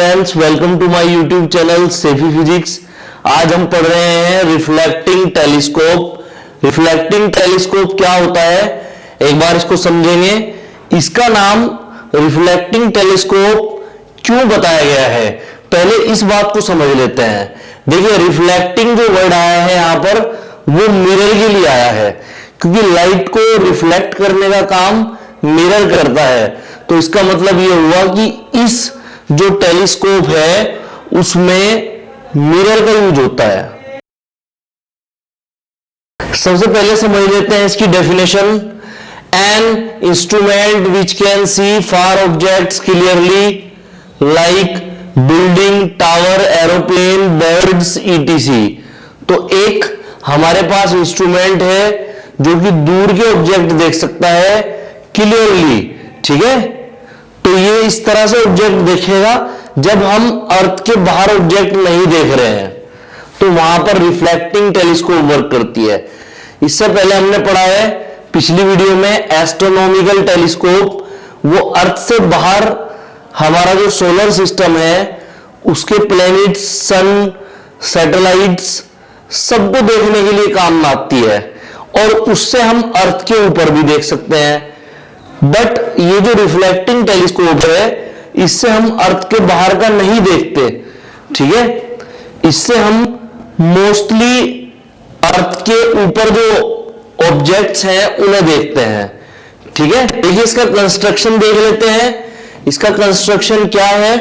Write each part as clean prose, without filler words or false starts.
Friends, welcome to my YouTube channel सेफी physics. आज हम पढ़ रहे हैं रिफ्लेक्टिंग टेलीस्कोप। रिफ्लेक्टिंग टेलीस्कोप क्या होता है, एक बार इसको समझेंगे। इसका नाम रिफ्लेक्टिंग टेलीस्कोप क्यों बताया गया है, पहले इस बात को समझ लेते हैं। देखिए, रिफ्लेक्टिंग जो वर्ड आया है यहां पर, वो मिरर के लिए आया है, क्योंकि लाइट को रिफ्लेक्ट करने का काम मिरर करता है। तो इसका मतलब ये हुआ कि इस जो टेलीस्कोप है उसमें मिरर का यूज होता है। सबसे पहले समझ लेते हैं इसकी definition. An instrument which can see far objects clearly like building, tower, aeroplane, birds, etc. तो एक हमारे पास इंस्ट्रूमेंट है जो कि दूर के ऑब्जेक्ट देख सकता है क्लियरली, ठीक है। तो ये इस तरह से ऑब्जेक्ट देखेगा जब हम अर्थ के बाहर ऑब्जेक्ट नहीं देख रहे हैं, तो वहां पर रिफ्लेक्टिंग टेलीस्कोप वर्क करती है। इससे पहले हमने पढ़ा है पिछली वीडियो में एस्ट्रोनॉमिकल टेलीस्कोप, वो अर्थ से बाहर हमारा जो सोलर सिस्टम है उसके प्लैनेट्स, सन, सैटेलाइट्स सबको देखने के लिए काम में आती है, और उससे हम अर्थ के ऊपर भी देख सकते हैं। बट ये जो रिफ्लेक्टिंग टेलीस्कोप है, इससे हम अर्थ के बाहर का नहीं देखते, ठीक है। इससे हम मोस्टली अर्थ के ऊपर जो ऑब्जेक्ट्स हैं उन्हें देखते हैं, ठीक है। देखिए, इसका कंस्ट्रक्शन देख लेते हैं। इसका कंस्ट्रक्शन क्या है?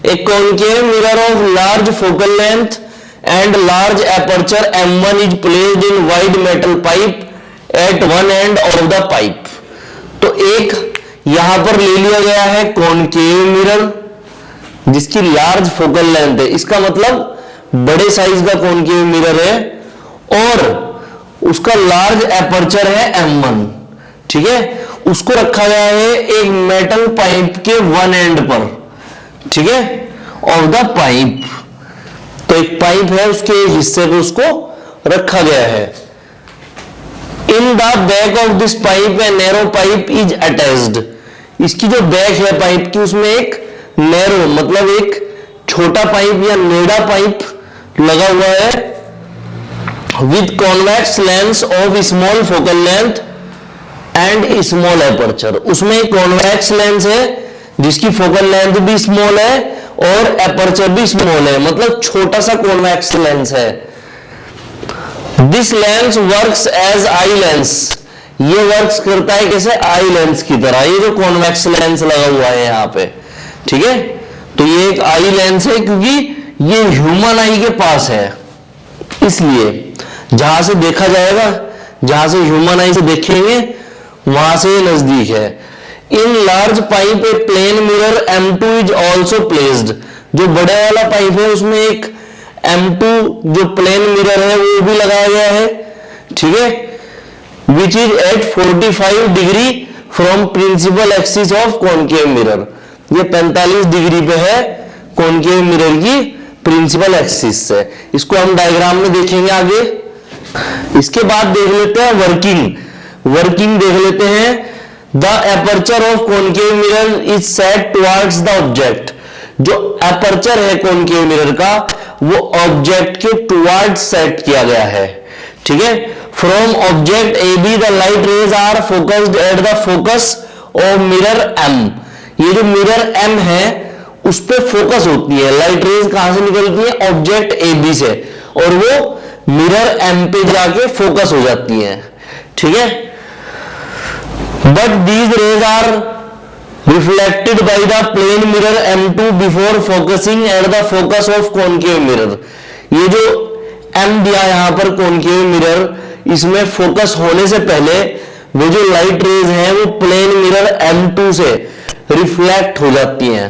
एक concave mirror of large focal length and large aperture M1 is placed in wide metal pipe at one end of the pipe. तो एक यहां पर ले लिया गया है कॉनकेव मिरर जिसकी लार्ज फोकल लेंथ है, इसका मतलब बड़े साइज का कॉनकेव मिरर है, और उसका लार्ज एपर्चर है M1, ठीक है। उसको रखा गया है एक मेटल पाइप के वन एंड पर, ठीक है, ऑफ द पाइप। तो एक पाइप है, उसके एक हिस्से पे उसको रखा गया है। In the back of this pipe a narrow pipe is attached. इसकी जो बैक है पाइप की, उसमें एक नैरो मतलब एक छोटा पाइप या नेड़ा पाइप लगा हुआ है with convex lens of small focal length and small aperture. उसमें एक कॉन्वेक्स लेंस है जिसकी फोकल लेंथ भी स्मॉल है और एपर्चर भी स्मॉल है, मतलब छोटा सा कॉन्वेक्स लेंस है। This lens works as eye lens. ये वर्क्स करता है कैसे? आई लेंस की तरह। ये जो कॉन्वेक्स लेंस लगा हुआ है यहाँ पे, ठीक है, तो ये एक आई लेंस है क्योंकि ये ह्यूमन आई के पास है, इसलिए जहां से देखा जाएगा, जहां से ह्यूमन आई से देखेंगे वहां से नजदीक है। In large pipe a plane mirror M2 is also placed. जो बड़े वाला पाइप है उसमें एक M2 जो प्लेन मिरर है वो भी लगाया गया है, ठीक है, which is at 45 degree from principal axis of concave mirror. ये 45 डिग्री पे है कॉनकेव मिरर की प्रिंसिपल एक्सिस से। इसको हम डायग्राम में देखेंगे आगे। इसके बाद देख लेते हैं वर्किंग देख लेते हैं। The aperture of concave mirror is set towards the object. जो एपर्चर है कॉनकेव मिरर का, वो ऑब्जेक्ट के टुवर्ड्स सेट किया गया है, ठीक है। From object A B the light rays are focused at the focus of mirror M। ये जो मिरर M है उस पे फोकस होती है। लाइट रेज कहां से निकलती है? ऑब्जेक्ट ए बी से, और वो मिरर M पे जाके फोकस हो जाती है, ठीक है। But these rays are reflected by the plane mirror M2 before focusing at the focus of concave mirror. ये जो M दिया यहां पर कॉनकेव मिरर, इसमें फोकस होने से पहले वो जो लाइट रेज हैं वो प्लेन मिरर M2 से रिफ्लेक्ट हो जाती हैं।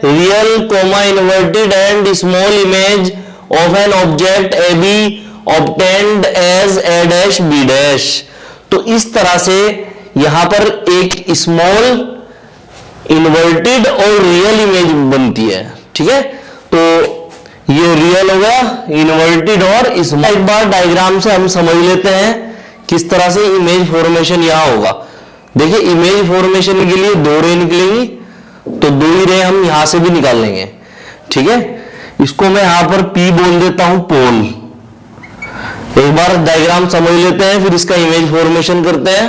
Real comma inverted and small image of an object AB obtained as A dash B dash. तो इस तरह से यहां पर एक स्मॉल, इन्वर्टेड और रियल इमेज बनती है, ठीक है। तो ये रियल होगा, इन्वर्टेड और स्मॉल। एक बार डायग्राम से हम समझ लेते हैं किस तरह से इमेज फॉर्मेशन यहां होगा। देखिए, इमेज फॉर्मेशन के लिए दो रे निकलेंगी, तो दो ही रे हम यहां से भी निकाल लेंगे। ठीक है, इसको मैं यहां पर P बोल देता हूं पोल। एक बार डायग्राम समझ लेते हैं, फिर इसका इमेज फॉर्मेशन करते हैं।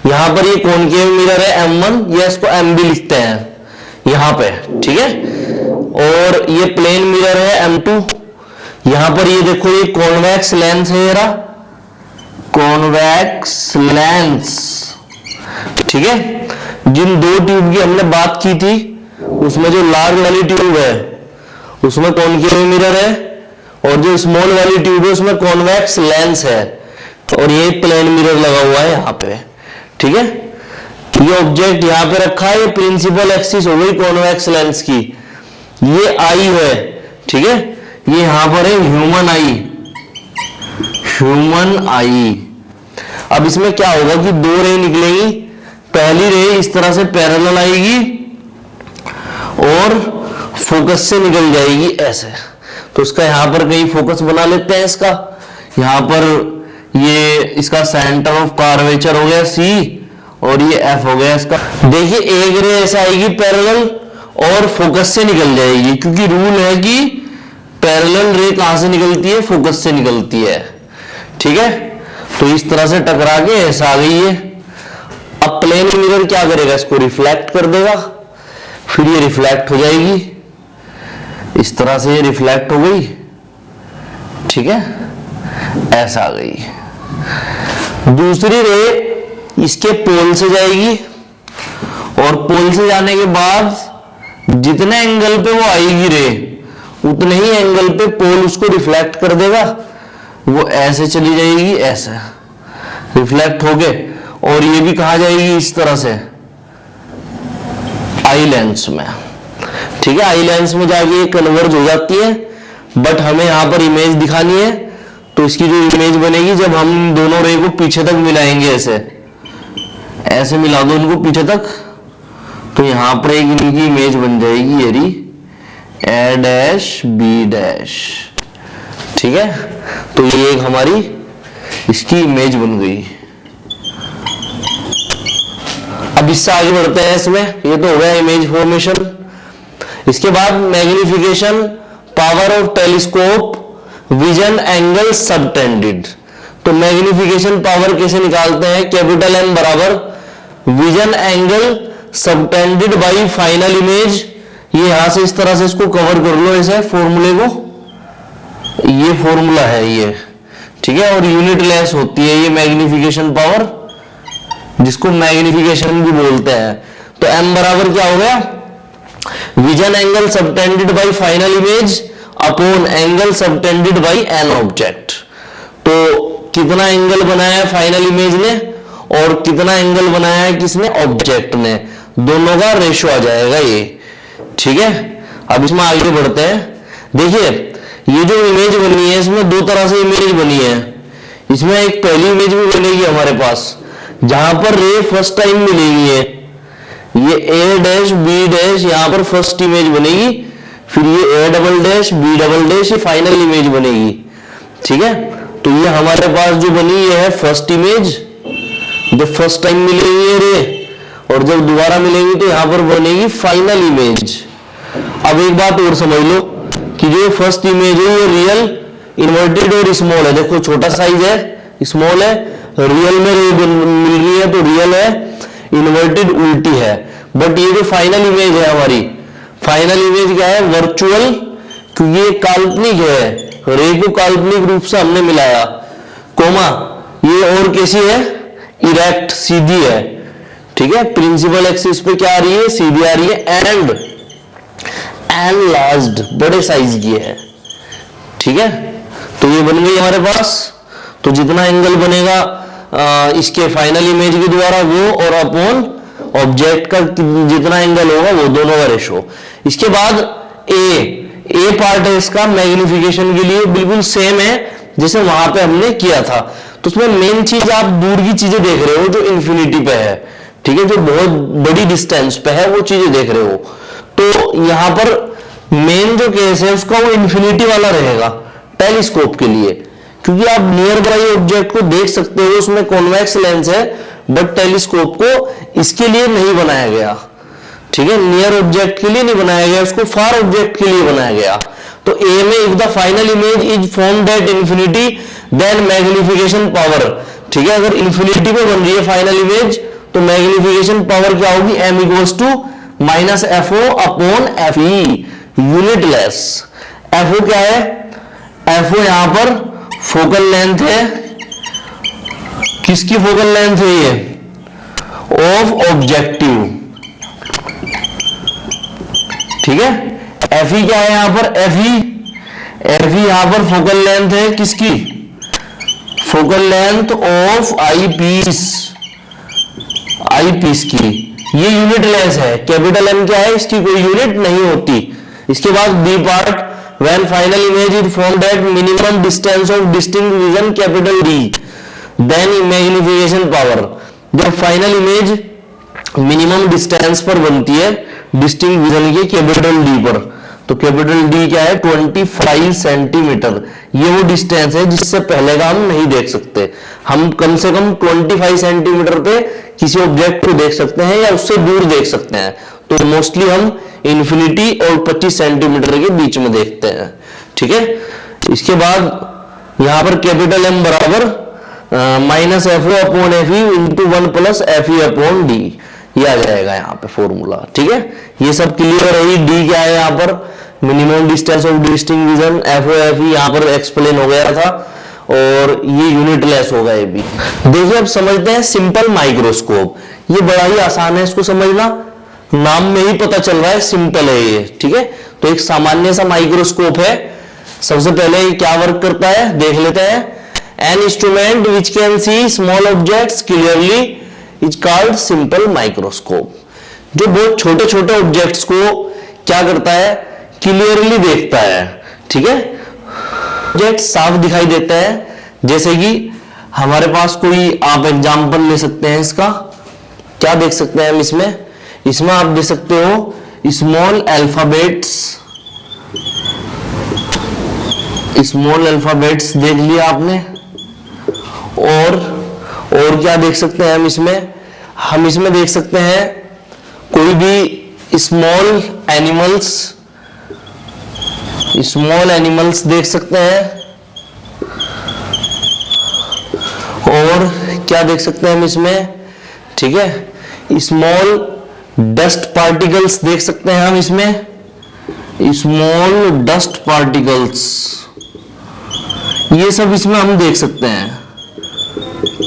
यहां पर ये कॉनकेव मिरर है M1, या इसको MB लिखते हैं यहां पे, ठीक है। और ये प्लेन मिरर है M2। यहां पर ये देखो, ये कॉन्वेक्स लेंस है, मेरा कॉन्वेक्स लेंस, ठीक है। जिन दो ट्यूब की हमने बात की थी, उसमें जो लार्ज वाली ट्यूब है उसमें कॉनकेव मिरर है, और जो स्मॉल वाली ट्यूब है उसमें कॉन्वेक्स लेंस है, और ये प्लेन मिरर लगा हुआ है यहाँ पे, ठीक है। ये ऑब्जेक्ट यहाँ पे रखा है, ये प्रिंसिपल एक्सिस हो गई कॉन्वेक्स लेंस की। ये आई है, ठीक है, ये यहां पर है ह्यूमन आई, ह्यूमन आई। अब इसमें क्या होगा कि दो रे निकलेगी। पहली रे इस तरह से पैरेलल आएगी और फोकस से निकल जाएगी ऐसे। तो इसका यहां पर कहीं फोकस बना लेते हैं इसका। यहां पर ये इसका सेंटर ऑफ कर्वेचर हो गया C, और ये F हो गया इसका। देखिए एक रे ऐसा आएगी पैरेलल और फोकस से निकल जाएगी, क्योंकि रूल है कि पैरेलल रे कहां से निकलती है, फोकस से निकलती है, ठीक है। तो इस तरह से टकरा के ऐसा आ गई है। अब प्लेन मिरर क्या करेगा, इसको रिफ्लेक्ट कर देगा, फिर ये रिफ्लेक्ट हो जाएगी, इस तरह से ये रिफ्लेक्ट हो गई, ठीक है, ऐसा आ गई। दूसरी रे इसके पोल से जाएगी, और पोल से जाने के बाद जितने एंगल पे वो आएगी रे, उतने ही एंगल पे पोल उसको रिफ्लेक्ट कर देगा। वो ऐसे चली जाएगी, ऐसे रिफ्लेक्ट होके, और ये भी कहा जाएगी इस तरह से आई लेंस में, ठीक है। आई लेंस में जाके कन्वर्ज हो जाती है। बट हमें यहां पर इमेज दिखानी है, तो इसकी जो इमेज बनेगी जब हम दोनों रे को पीछे तक मिलाएंगे, ऐसे मिला दो इनको पीछे तक, तो यहां पर एक इनकी इमेज बन जाएगी, ये रही A डैश B डैश, ठीक है। तो ये एक हमारी इसकी इमेज बन गई। अब इससे आगे बढ़ते हैं इसमें, ये तो हो गया इमेज फॉर्मेशन। इसके बाद magnification, power of telescope, vision angle subtended. तो मैग्निफिकेशन पावर कैसे निकालते हैं, कैपिटल M बराबर vision angle subtended by final image. ये यहां से इस तरह से इसको कवर कर लो, ऐसे फॉर्मूले को, ये फॉर्मूला है ये, ठीक है। और यूनिट लेस होती है ये मैग्निफिकेशन पावर, जिसको मैग्निफिकेशन भी बोलते हैं। तो M बराबर क्या हो गया, vision angle subtended by final image upon angle subtended by an object. तो कितना एंगल बनाया है फाइनल इमेज ने, और कितना एंगल बनाया है किसने, ऑब्जेक्ट ने, दोनों का रेशो आ जाएगा ये, ठीक है। अब इसमें आगे बढ़ते हैं। देखिए ये जो इमेज बनी है, इसमें दो तरह से इमेज बनी है। इसमें एक पहली इमेज भी बनेगी हमारे पास, जहां पर रे फर्स्ट टाइम मिलेगी है, ये A डैश B डैश, यहां पर फर्स्ट इमेज बनेगी, फिर ये A double dash B double dash, ये फाइनल इमेज बनेगी, ठीक है। तो ये हमारे पास जो बनी ये है फर्स्ट इमेज, जब फर्स्ट टाइम मिलेगी ये रे, और जब दोबारा मिलेगी तो यहां पर बनेगी फाइनल इमेज। अब एक बात और समझ लो कि जो फर्स्ट इमेज है ये रियल, इन्वर्टेड और स्मॉल है। देखो छोटा साइज है, स्मॉल है, रियल में रे मिल रही है तो रियल है, इन्वर्टेड उल्टी है। बट ये जो फाइनल इमेज है हमारी, फाइनल इमेज क्या है, वर्चुअल, क्योंकि ये काल्पनिक है, रे को काल्पनिक रूप से हमने मिलाया, कोमा ये और कैसी है, इरेक्ट, सीधी है, ठीक है। प्रिंसिपल एक्सिस पे क्या आ रही है, सीधी आ रही है, एंड एनलार्ज्ड, बड़े साइज की है, ठीक है। तो ये बन गई हमारे पास। तो जितना एंगल बनेगा इसके फाइनल इमेज के द्वारा वो, और अपॉन ऑब्जेक्ट का जितना एंगल होगा वो, दोनों का रेशो। इसके बाद ए पार्ट है इसका मैग्निफिकेशन के लिए बिल्कुल सेम है जैसे वहां पे हमने किया था। तो उसमें मेन चीज आप दूर की चीजें देख रहे हो जो इंफिनिटी पे है, ठीक है, जो बहुत बड़ी डिस्टेंस पे है वो चीजें देख रहे हो। तो यहां पर मेन जो केस है उसका वो इंफिनिटी वाला रहेगा टेलीस्कोप के लिए, क्योंकि आप नियर बाई ऑब्जेक्ट को देख सकते हो, उसमें कॉन्वेक्स लेंस है, बट टेलीस्कोप को इसके लिए नहीं बनाया गया, ठीक है, नियर ऑब्जेक्ट के लिए नहीं बनाया गया, उसको फार ऑब्जेक्ट के लिए बनाया गया। तो ए में if the final image is formed at infinity then magnification power, ठीक है, अगर इंफिनिटी पे बन रही है फाइनल इमेज तो मैग्निफिकेशन पावर क्या होगी, m equals to minus F O upon F E, unitless. F O क्या है, एफ ओ यहां पर फोकल लेंथ है, किसकी फोकल लेंथ है ये, ऑफ ऑब्जेक्टिव, ठीक है। एफ ई क्या है यहां पर, एफ ई यहां पर फोकल लेंथ है किसकी, focal length of I piece की, ये यूनिट लेंस है। कैपिटल एम क्या है, इसकी कोई यूनिट नहीं होती। इसके बाद B part, when final image is formed at minimum distance of distinct vision capital D then magnification power, जब फाइनल इमेज मिनिमम डिस्टेंस पर बनती है डिस्टिंक्ट विजन के कैपिटल डी पर, तो कैपिटल डी क्या है 25 सेंटीमीटर, ये वो डिस्टेंस है जिससे पहले का हम नहीं देख सकते। हम कम से कम 25 सेंटीमीटर पे किसी ऑब्जेक्ट को देख सकते हैं या उससे दूर देख सकते हैं, तो मोस्टली हम इंफिनिटी और 25 सेंटीमीटर के बीच में देखते हैं, ठीक है। इसके बाद यहां पर कैपिटल एम बराबर minus F O upon F E into 1 plus F E upon D, ये आ जाएगा यहाँ पे फॉर्मूला, ठीक है। ये सब क्लियर है। डी क्या है यहाँ पर, minimum distance of distinct vision, F O F E यहाँ पर एक्सप्लेन हो गया था, और ये यूनिटलेस होगा ये भी। देखिए अब समझते हैं सिंपल माइक्रोस्कोप, ये बड़ा ही आसान है इसको समझना, नाम में ही पता चल रहा है सिंपल है ये, ठीक है। तो एक सामान्य सा माइक्रोस्कोप है। सबसे पहले ये क्या वर्क करता है देख लेते हैं। An instrument which can C small objects clearly is called simple microscope, जो बहुत छोटे छोटे ऑब्जेक्ट्स को क्या करता है, क्लियरली देखता है, ठीक है। ऑब्जेक्ट साफ दिखाई देता है, जैसे कि हमारे पास कोई आप एग्जांपल ले सकते हैं इसका, क्या देख सकते हैं हम इसमें आप देख सकते हो स्मॉल अल्फाबेट्स देख लिया आपने, और क्या देख सकते हैं हम इसमें देख सकते हैं कोई भी स्मॉल एनिमल्स देख सकते हैं, और क्या देख सकते हैं हम इसमें, ठीक है, स्मॉल डस्ट पार्टिकल्स देख सकते हैं हम इसमें, स्मॉल डस्ट पार्टिकल्स, ये सब इसमें हम देख सकते हैं,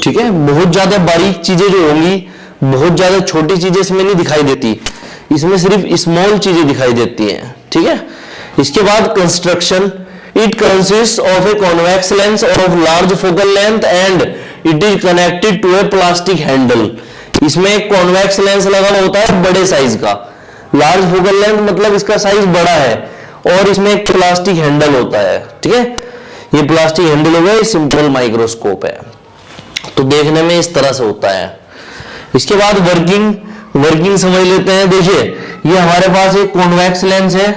ठीक है। बहुत ज्यादा बारीक चीजें जो होंगी, बहुत ज्यादा छोटी चीजें इसमें नहीं दिखाई देती, इसमें सिर्फ स्मॉल चीजें दिखाई देती हैं, ठीक है। इसके बाद construction, it consist of a convex lens of large focal length and it is connected to a plastic handle. इसमें एक कॉन्वेक्स लेंस लगा होता है बड़े साइज का, लार्ज फोकल लेंथ मतलब इसका साइज बड़ा है, और इसमें एक प्लास्टिक हैंडल होता है, ठीक है। ये प्लास्टिक हैंडल हो गया, सिंपल माइक्रोस्कोप है। तो देखने में इस तरह से होता है। इसके बाद वर्किंग समझ लेते हैं। देखिए ये हमारे पास एक कॉन्वेक्स लेंस है,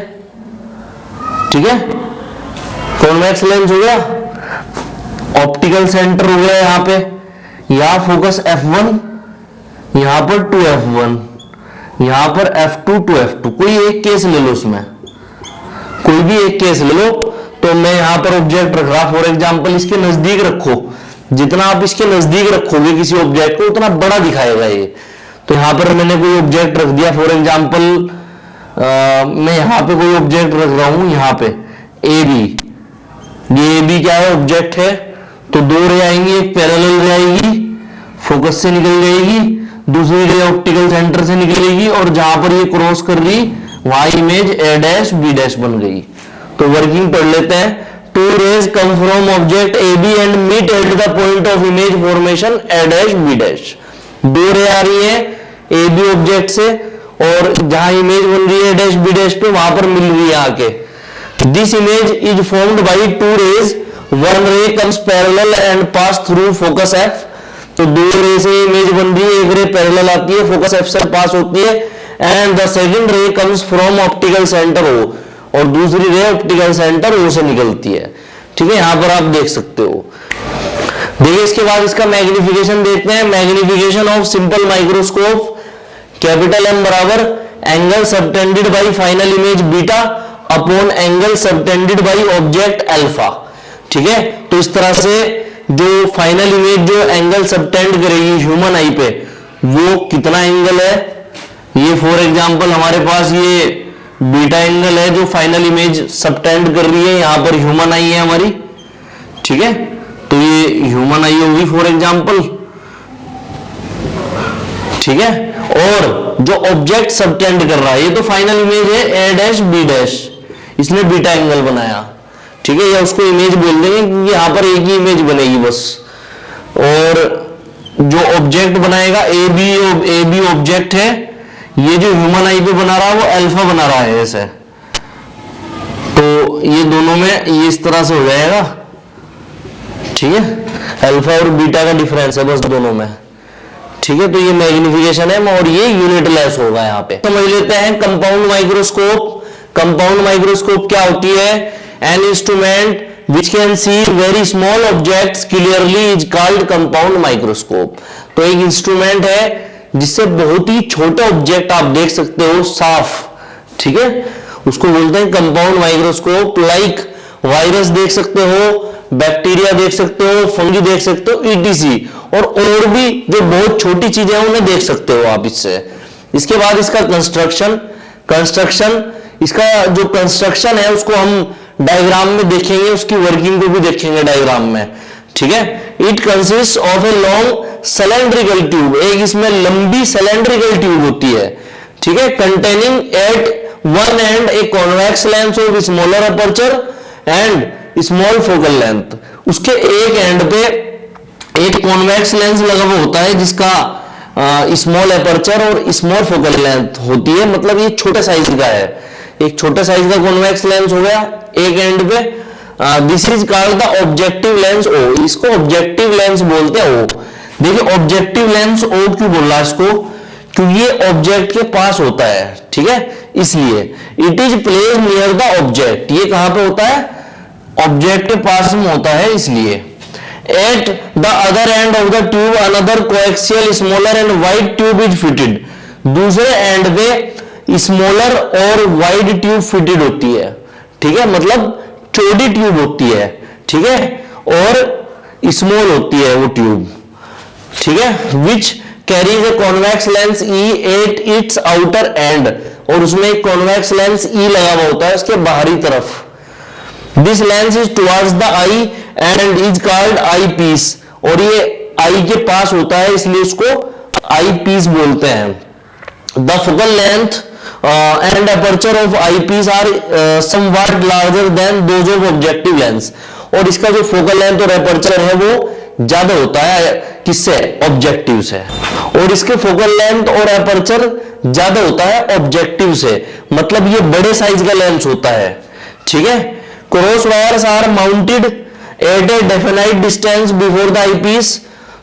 ठीक है, कॉन्वेक्स लेंस हो गया, ऑप्टिकल सेंटर हो गया यहाँ पे, यहां फोकस f1, यहां पर 2f1, यहां पर f2 to f2, कोई एक केस ले लो, उसमें कोई भी एक केस ले लो। तो मैं यहां पर ऑब्जेक्ट रख रहा, फॉर एग्जांपल इसके नजदीक रखो, जितना आप इसके नजदीक रखोगे किसी ऑब्जेक्ट को उतना बड़ा दिखाएगा ये। तो यहां पर मैंने कोई ऑब्जेक्ट रख दिया, फॉर एग्जांपल मैं यहां पे कोई ऑब्जेक्ट रख रहा हूं, यहां पे ये AB क्या है, ऑब्जेक्ट है। तो दो रे आएंगी, एक पैरेलल रे आएगी, फोकस से निकल जाएगी, दूसरी रे ऑप्टिकल सेंटर से निकलेगी, और जहां पर ये क्रॉस कर रही वहां इमेज A' B' बन गई। तो वर्किंग पढ़ लेते हैं। Two rays come from object AB and meet at the point of image formation A' B'। दो रे आ रही है AB ऑब्जेक्ट से, और जहां इमेज बन रही है A' B' पे, वहां पर मिल रही है आके। This image is formed by two rays. One ray comes parallel and pass through focus F। तो दो रे से इमेज बन रही है, एक रे पैरेलल आती है, फोकस F से पास होती है, एंड द सेकंड रे comes from optical centre O, और दूसरी रे ऑप्टिकल सेंटर O से निकलती है, ठीक है। यहां पर आप देख सकते हो। देखिए इसके बाद इसका मैग्निफिकेशन देखते हैं। Magnification of simple microscope, capital M बराबर angle subtended by final image beta upon angle subtended by object alpha. ठीक है, तो इस तरह से जो फाइनल इमेज जो एंगल सबटेंड करेगी ह्यूमन आई पे वो कितना एंगल है, ये फॉर एग्जांपल हमारे पास ये बीटा एंगल है जो फाइनल इमेज सबटेंड कर रही है, यहां पर ह्यूमन आई है हमारी। ठीक है, तो ये ह्यूमन आई होगी फॉर एग्जांपल। ठीक है, और जो ऑब्जेक्ट सबटेंड कर रहा है ये तो फाइनल इमेज है ए डैश बी डैश, इसने बीटा एंगल बनाया। ठीक है, या उसको इमेज बोल देंगे क्योंकि यहां पर एक ही इमेज बनेगी बस। और जो ऑब्जेक्ट बनाएगा ए बी ऑब्जेक्ट है, ये जो ह्यूमन आई पे बना रहा है वो अल्फा बना रहा है ऐसे, तो ये दोनों में ये इस तरह से हो जाएगा। ठीक है, अल्फा और बीटा का डिफरेंस है बस दोनों में। ठीक है, तो ये मैग्निफिकेशन है और ये यूनिट लेस होगा। यहाँ पे समझ लेते हैं कंपाउंड माइक्रोस्कोप। कंपाउंड माइक्रोस्कोप क्या होती है? An instrument which can see very small objects clearly is called compound microscope। तो एक इंस्ट्रूमेंट है जिससे बहुत ही छोटे ऑब्जेक्ट आप देख सकते हो साफ। ठीक है, उसको बोलते हैं कंपाउंड माइक्रोस्कोप। लाइक वायरस देख सकते हो, बैक्टीरिया देख सकते हो, फंगी देख सकते हो, ईटीसी, और भी जो बहुत छोटी चीजें हैं उन्हें देख सकते हो आप इससे। इसके बाद इसका कंस्ट्रक्शन इसका जो कंस्ट्रक्शन है उसको हम डायग्राम में देखेंगे, उसकी वर्किंग को भी देखेंगे डायग्राम में। ठीक है, it consist of a long cylindrical tube, एक इसमें लंबी सिलेंड्रिकल ट्यूब होती है। ठीक है, containing at one end a convex lens of smaller aperture and small focal length. उसके एक एंड पे एक कॉन्वेक्स लेंस लगा हुआ होता है जिसका स्मॉल अपर्चर और स्मॉल फोकल लेंथ होती है, मतलब ये छोटे साइज का है। एक छोटे साइज का कॉन्वेक्स लेंस हो गया एक एंड पे। This is called the objective lens O, इसको ऑब्जेक्टिव लेंस बोलते हैं ओ। देखिए ऑब्जेक्टिव लेंस ओ क्यों बोल रहा है इसको, क्योंकि ये ऑब्जेक्ट के पास होता है। ठीक है, इसलिए it is placed near the object, ये कहां पे होता है? ऑब्जेक्ट के पास में होता है इसलिए। At the other and of the tube another coaxial smaller and wide tube is fitted, दूसरे एंड पे स्मॉलर और वाइड ट्यूब फिटेड होती है। ठीक है, मतलब चौड़ी ट्यूब होती है। ठीक है, और स्मॉल होती है वो ट्यूब। ठीक है, which carries A convex lens E at its outer and, और उसमें एक कॉन्वेक्स लेंस ई लगा हुआ होता है उसके बाहरी तरफ। This lens is towards the eye and is called eye piece, और ये आई के पास होता है इसलिए उसको आई पीस बोलते हैं। The focal length and aperture of eyepiece are somewhat larger than those of objective lens, और इसका जो फोकल लेंथ और एपर्चर है वो ज्यादा होता है किससे? ऑब्जेक्टिव से। और इसके फोकल लेंथ और एपर्चर ज्यादा होता है ऑब्जेक्टिव से, मतलब ये बड़े साइज का लेंस होता है। ठीक है, cross wires are mounted at a definite distance before the eyepiece,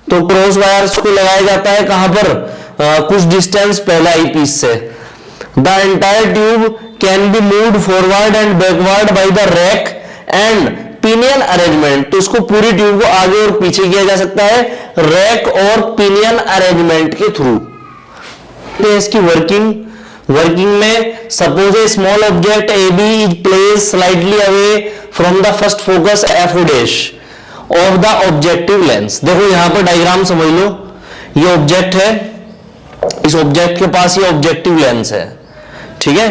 तो क्रॉस वायर्स को लगाया जाता है कहां पर? कुछ डिस्टेंस पहले आईपीस से। The entire tube can be moved forward and backward by the rack and pinion arrangement, तो इसको पूरी ट्यूब को आगे और पीछे किया जा सकता है रैक और पिनियन अरेंजमेंट के थ्रू। तो इसकी वर्किंग में suppose a small object A B is placed slightly away from the first focus F dash of the objective lens. देखो यहां पर डायग्राम समझ लो, ये ऑब्जेक्ट है, इस ऑब्जेक्ट के पास ये ऑब्जेक्टिव लेंस है। ठीक है,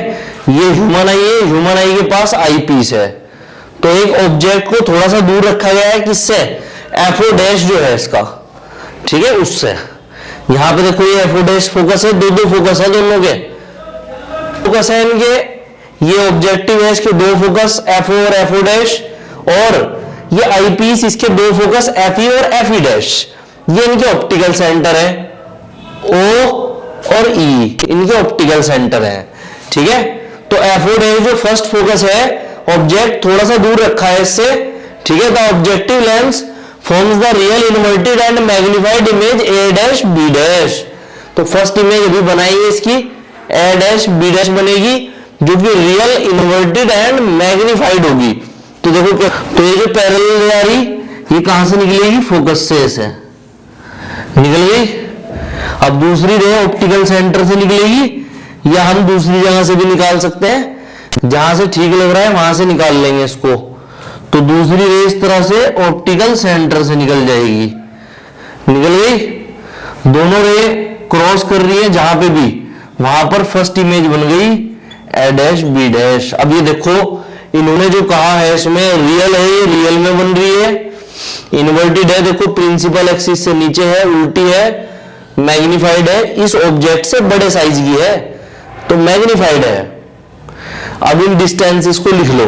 ये ह्यूमन आई है, ह्यूमन आई के पास आई पीस है, तो एक ऑब्जेक्ट को थोड़ा सा दूर रखा गया है किससे? एफओ डैश जो है इसका। ठीक है, उससे यहां पे देखो ये एफओ डैश फोकस है, दो फोकस है दोनों के, फोकस है इनके, ये ऑब्जेक्टिव है इसके दो फोकस एफओ और एफओ डैश, और ये आई पीस इसके दो फोकस एफई और एफई डैश। ये इनके ऑप्टिकल सेंटर है, ओ और ई इनके ऑप्टिकल सेंटर है। ठीक है, तो एफओ डैश जो फर्स्ट फोकस है, ऑब्जेक्ट थोड़ा सा दूर रखा है इससे। ठीक है, the objective lens forms the real inverted and magnified image A dash B dash. तो फर्स्ट इमेज अभी बनाएंगे इसकी ए डैश बी डैश बनेगी, जो कि रियल इन्वर्टेड एंड मैग्नीफाइड होगी। तो देखो क्या, तो ये जो पैरेलल रे आ रही ये कहां से निकलेगी? फोकस से ऐसे निकल गई। अब दूसरी रे ऑप्टिकल सेंटर से निकलेगी, या हम दूसरी जगह से भी निकाल सकते हैं, जहां से ठीक लग रहा है वहां से निकाल लेंगे इसको। तो दूसरी रे इस तरह से ऑप्टिकल सेंटर से निकल जाएगी, निकल गई। दोनों रे क्रॉस कर रही है जहां पे भी, वहां पर फर्स्ट इमेज बन गई ए डैश बी डैश। अब ये देखो इन्होंने जो कहा है इसमें रियल है, ये रियल में बन रही है। इन्वर्टेड है, देखो प्रिंसिपल एक्सिस से नीचे है, उल्टी है, मैग्नीफाइड है, इस ऑब्जेक्ट से बड़े साइज की है तो मैग्नीफाइड है। अब इन डिस्टेंसेस को लिख लो,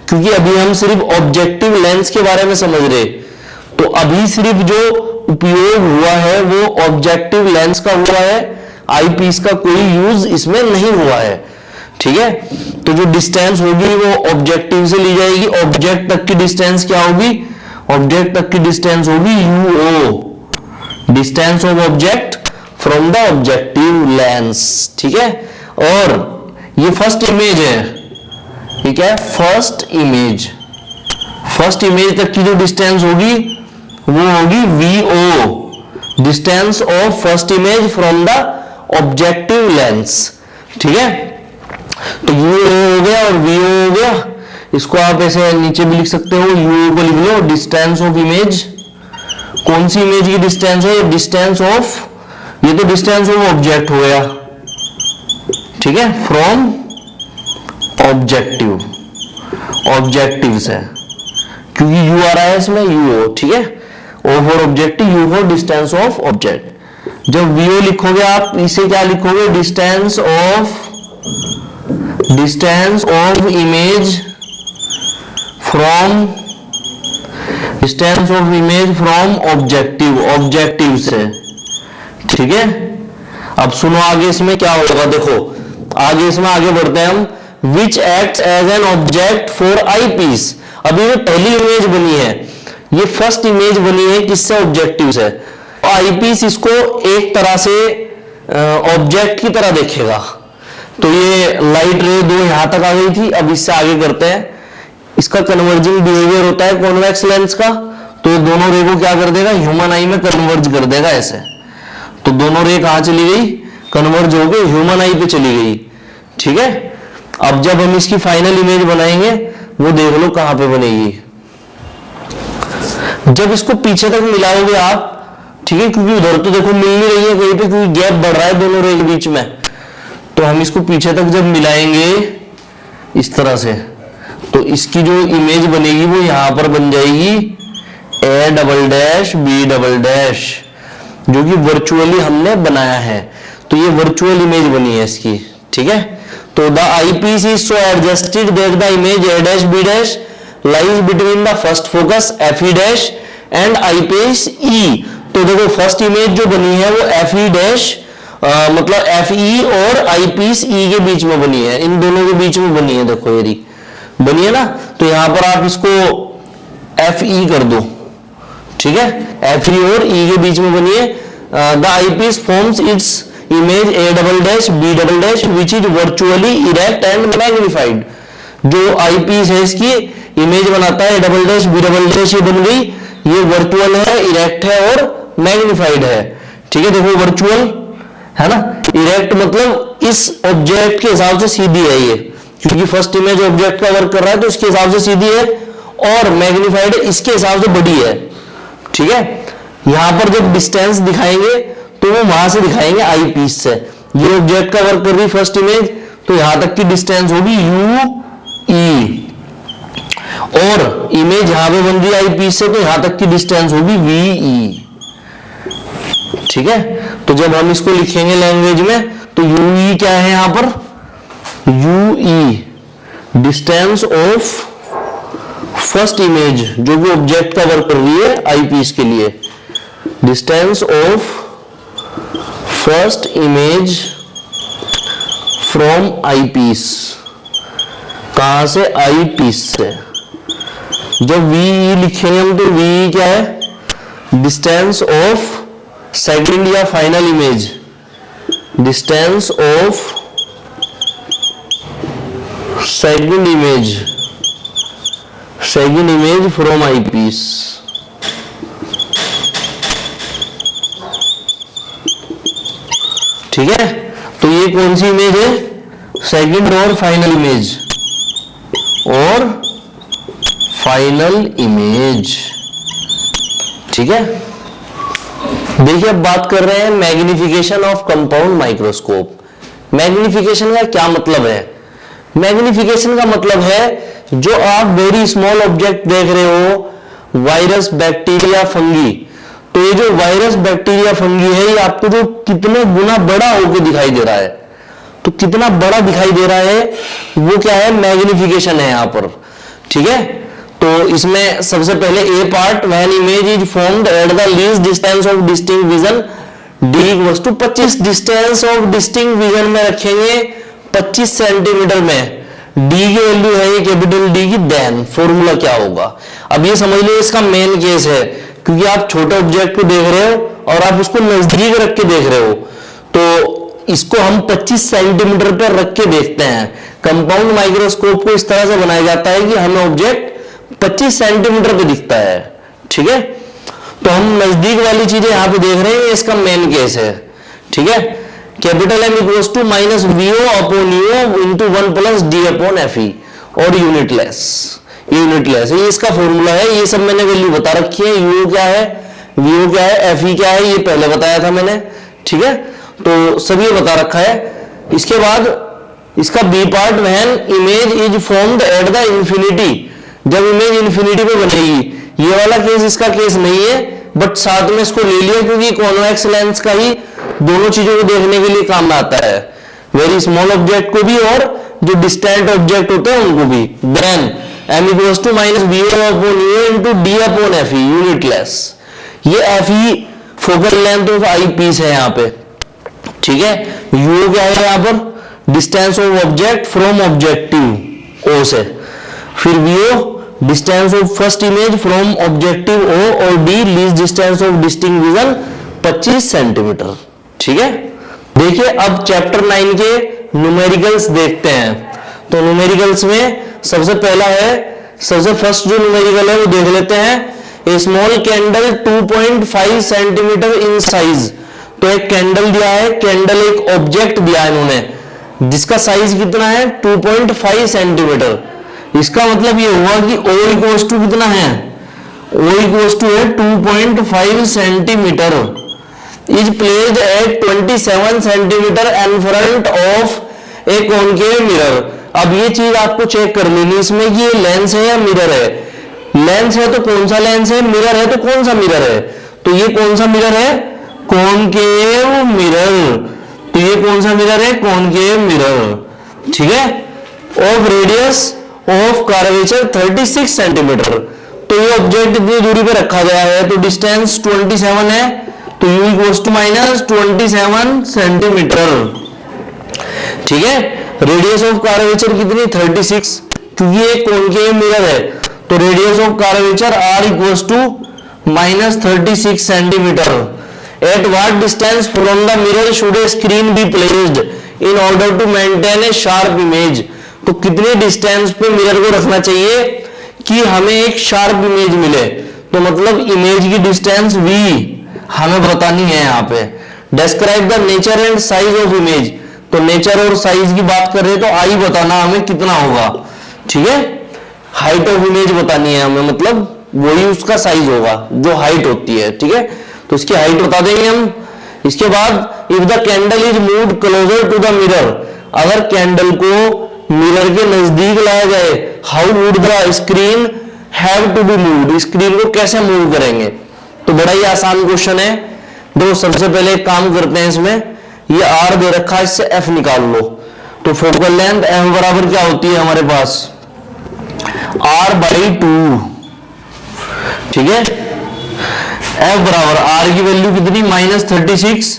क्योंकि अभी हम सिर्फ ऑब्जेक्टिव लेंस के बारे में समझ रहे, तो अभी सिर्फ जो उपयोग हुआ है वो ऑब्जेक्टिव लेंस का हुआ है, आईपीस का कोई यूज इसमें नहीं हुआ है, ठीक है। तो जो डिस्टेंस होगी वो ऑब्जेक्टिव से ली जाएगी। ऑब्जेक्ट तक की डिस्टेंस क्या होगी, ऑब्जेक्ट तक की डिस्टेंस होगी यूओ, distance of object from the objective lens, ठीक है। और ये फर्स्ट इमेज है, ये क्या है, फर्स्ट इमेज। फर्स्ट इमेज तक की जो डिस्टेंस होगी वो होगी v o, distance of first image from the objective lens, ठीक है। तो यूओ हो गया और वीओ हो गया, इसको आप ऐसे नीचे भी लिख सकते हो, यूओ को लिख लो डिस्टेंस ऑफ इमेज। कौन सी इमेज की डिस्टेंस है, डिस्टेंस ऑफ, ये तो डिस्टेंस ऑफ ऑब्जेक्ट हो गया, ठीक है, फ्रॉम ऑब्जेक्टिव, ऑब्जेक्टिव से, क्योंकि यू आ रहा है इसमें यूओ, ठीक है। O for objective, u for distance of object. जब वीओ लिखोगे आप इसे क्या लिखोगे, distance of image from, distance of image from objective, objective से, ठीक है। अब सुनो आगे इसमें क्या होगा, देखो आगे इसमें आगे बढ़ते हैं हम। Which act as an object for eyepiece. अभी ये पहली इमेज बनी है, ये फर्स्ट इमेज बनी है किससे, ऑब्जेक्टिव से। आई पीस इसको एक तरह से ऑब्जेक्ट की तरह देखेगा। तो ये लाइट रे दो यहां तक आ गई थी, अब इससे आगे करते हैं। इसका कन्वर्जिंग बिहेवियर होता है कॉन्वेक्स लेंस का, तो ये दोनों रे को क्या कर देगा, ह्यूमन आई में कन्वर्ज कर देगा ऐसे। तो दोनों रे कहां चली गई, कन्वर्ज हो गई, ह्यूमन आई पे चली गई, ठीक है। अब जब हम इसकी फाइनल इमेज बनाएंगे वो देख लो कहां पे बनेगी, जब इसको पीछे तक मिलाओगे आप, ठीक है, क्योंकि उधर तो देखो मिल नहीं रही है कहीं पे, क्योंकि गैप बढ़ रहा है दोनों रे के बीच में। तो हम इसको पीछे तक जब मिलाएंगे इस तरह से, तो इसकी जो इमेज बनेगी वो यहां पर बन जाएगी a double dash b double dash, जो कि वर्चुअली हमने बनाया है। तो ये वर्चुअल इमेज बनी है इसकी, ठीक है। तो the eyepiece is so adjusted that the image A dash B dash lies between the first focus F E dash and eyepiece E. तो देखो फर्स्ट इमेज जो बनी है वो एफ ई डैश मतलब एफ ई और eyepiece ई के बीच में बनी है, इन दोनों के बीच में बनी है, देखो ये बनी है ना। तो यहां पर आप इसको एफ ई कर दो, ठीक है, एफ ई और ई के बीच में बनी है। The eyepiece forms its image a double dash b double dash which is virtually erect and magnified. जो आई पीस है इसकी इमेज बनाता है, double dash b double dash, ये बन गई, ये वर्चुअल है, इरेक्ट है और मैग्नीफाइड है, ठीक है। देखो वर्चुअल है ना, इरेक्ट मतलब इस ऑब्जेक्ट के हिसाब से सीधी है ये, क्योंकि फर्स्ट इमेज ऑब्जेक्ट का वर्क कर रहा है तो इसके हिसाब से सीधी है, और मैग्नीफाइड इसके हिसाब से बड़ी है, ठीक है। यहां पर जब डिस्टेंस दिखाएंगे तो वो वहां से दिखाएंगे आई पीस से। ये ऑब्जेक्ट का वर्क कर रही फर्स्ट इमेज, तो यहां तक की डिस्टेंस होगी यू ई, और इमेज यहां पे बन रही आई पीस से, तो यहां तक की डिस्टेंस होगी वी ई, ठीक है। तो जब हम इसको लिखेंगे लैंग्वेज में, तो यू ई क्या है यहां पर, you E distance of first image जो भी ऑब्जेक्ट का वर्क कर रही है आई पीस के लिए, distance of first image from eyepiece, कहां से, आई पीस से। जब वी लिखेंगे हम तो वी क्या है, डिस्टेंस ऑफ सेकंड या final image, distance of second image from eyepiece, ठीक है। तो ये कौन सी इमेज है? सेकंड और फाइनल इमेज, और फाइनल इमेज। ठीक है, देखिए अब बात कर रहे हैं magnification of compound microscope. Magnification का क्या मतलब है? मैग्निफिकेशन का मतलब है जो आप वेरी स्मॉल ऑब्जेक्ट देख रहे हो, वायरस, बैक्टीरिया, फंगी, तो ये जो वायरस, बैक्टीरिया, फंगी है, ये आपको जो कितने गुना बड़ा होकर दिखाई दे रहा है, तो कितना बड़ा दिखाई दे रहा है वो क्या है? मैग्निफिकेशन है यहां पर। ठीक है, तो इसमें सबसे पहले A part, when image is formed at the least distance of distinct vision D equals to 25। Distance of distinct vision में रखेंगे 25 सेंटीमीटर में, डी की वैल्यू है ये कैपिटल डी की, देन फॉर्मूला क्या होगा? अब ये समझ लो इसका मेन केस है, क्योंकि आप छोटे ऑब्जेक्ट को देख रहे हो और आप उसको नजदीक रख के देख रहे हो, तो इसको हम 25 सेंटीमीटर पर रख के देखते हैं। कंपाउंड माइक्रोस्कोप को इस तरह से बनाया जाता है कि हमें ऑब्जेक्ट 25 सेंटीमीटर पे दिखता है। ठीक है, तो हम नजदीक वाली चीजें यहां पे देख रहे हैं, इसका मेन केस है। ठीक है, capital M equals to minus v o upon u into 1 plus D upon F E, और यूनिटलेस, यूनिटलेस ये इसका फॉर्मूला है। ये सब मैंने वैल्यू बता रखी है, यू क्या है, वीओ क्या है, एफ ई क्या है, ये पहले बताया था मैंने। ठीक है, तो सब ये बता रखा है। इसके बाद इसका b part, when image is formed at the infinity, जब इमेज इंफिनिटी पे बनेगी। ये वाला केस इसका केस नहीं है, बट साथ में इसको ले लिया क्योंकि कॉन्वेक्स लेंस का ही दोनों चीजों को देखने के लिए काम में आता है, वेरी स्मॉल ऑब्जेक्ट को भी और जो डिस्टेंट ऑब्जेक्ट होते हैं उनको भी। Then M equals to minus V upon U into D upon F E, unitless. ये F E focal length of I piece है यहाँ पे। ठीक है, यू क्या है यहाँ पर? Distance of object from objective O से, फिर V O distance of first image from objective O, और D least distance of distinct vision 25 centimetre. ठीक है, देखिए अब चैप्टर 9 के न्यूमेरिकल्स देखते हैं। तो न्यूमेरिकल्स में सबसे पहला है, सबसे फर्स्ट जो न्यूमेरिकल है वो देख लेते हैं। A small candle 2.5 centimetre in size. तो एक कैंडल दिया है, कैंडल एक ऑब्जेक्ट दिया है इन्होंने, जिसका साइज कितना है? 2.5 सेंटीमीटर। इसका मतलब ये हुआ कि O इक्वल्स टू कितना है? O इक्वल्स टू है 2.5 centimetre, is placed at 27 centimetre in front of A concave mirror. अब ये चीज आपको चेक कर लेनी इसमें कि ये लेंस है या मिरर है। लेंस है तो कौन सा लेंस है, मिरर है तो कौन सा मिरर है? तो ये कौन सा मिरर है? Concave mirror. तो ये कौन सा मिरर है? Concave mirror. ठीक है, of radius of curvature 36 centimetre. तो ये ऑब्जेक्ट इतनी दूरी पे रखा गया है, तो डिस्टेंस 27 है, तो u equals to minus 27 centimetre. ठीक है, रेडियस ऑफ कर्वेचर कितनी? 36, क्योंकि ये कॉनकेव मिरर है, तो radius of curvature r equals to minus 36 centimetre. At what distance from the mirror should a screen be placed in order to maintain a sharp image. तो कितने distance पे mirror को रखना चाहिए कि हमें एक शार्प इमेज मिले? तो मतलब इमेज की डिस्टेंस v हमें बतानी है यहाँ पे। Describe the nature and size of image. तो नेचर और साइज की बात कर रहे हैं तो आई बताना हमें कितना होगा। ठीक है, हाइट ऑफ इमेज बतानी है हमें, मतलब वही उसका साइज होगा जो हाइट होती है। ठीक है, तो इसकी हाइट बता देंगे हम। इसके बाद if the candle is moved closer to the mirror, अगर कैंडल को मिरर के नजदीक लाया जाए, how would the screen have to be moved, screen को कैसे मूव करेंगे? तो बड़ा ही आसान क्वेश्चन है। देखो सबसे पहले एक काम करते हैं, इसमें ये r दे रखा है, इससे f निकाल लो। तो फोकल लेंथ f बराबर क्या होती है हमारे पास? r/2। ठीक है, f बराबर r की वैल्यू कितनी? -36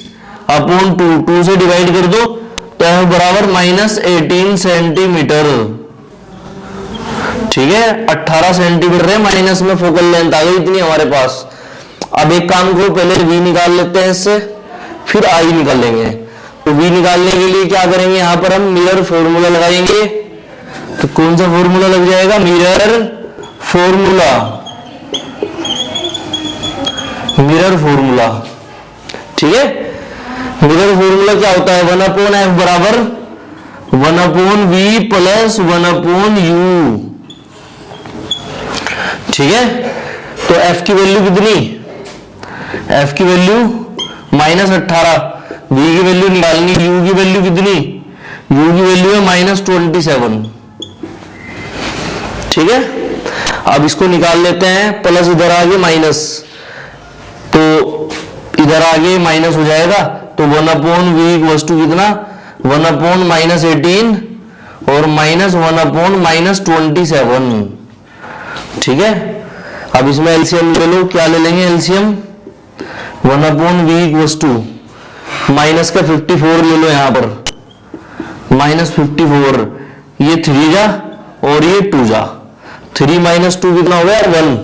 अपॉन 2 से डिवाइड कर दो, तो f बराबर -18 सेंटीमीटर। ठीक है, 18 सेंटीमीटर है, माइनस में फोकल लेंथ आ गई इतनी हमारे पास। अब एक काम करो, पहले v निकाल लेते हैं इससे, फिर i निकालेंगे। तो v निकालने के लिए क्या करेंगे, यहां पर हम मिरर फॉर्मूला लगाएंगे। तो कौन सा फॉर्मूला लग जाएगा? Mirror formula, mirror formula. ठीक है, मिरर फॉर्मूला क्या होता है, 1/f बराबर 1/v प्लस 1/u। ठीक है, तो f की वैल्यू कितनी, f की वैल्यू -18, v की वैल्यू निकालनी, u की वैल्यू कितनी, u की वैल्यू है -27। ठीक है, अब इसको निकाल लेते हैं, प्लस इधर आगे माइनस, तो इधर आगे माइनस हो जाएगा, तो 1/v इक्वल्स टू कितना, 1/-18 और -1/-27। ठीक है, अब इसमें एलसीएम ले लो, क्या ले लेंगे LCM, 1/v equals to minus का 54 ले लो, यहां पर -54, ये 3 जा और ये 2 जा, 3 - 2 कितना हो गया 1,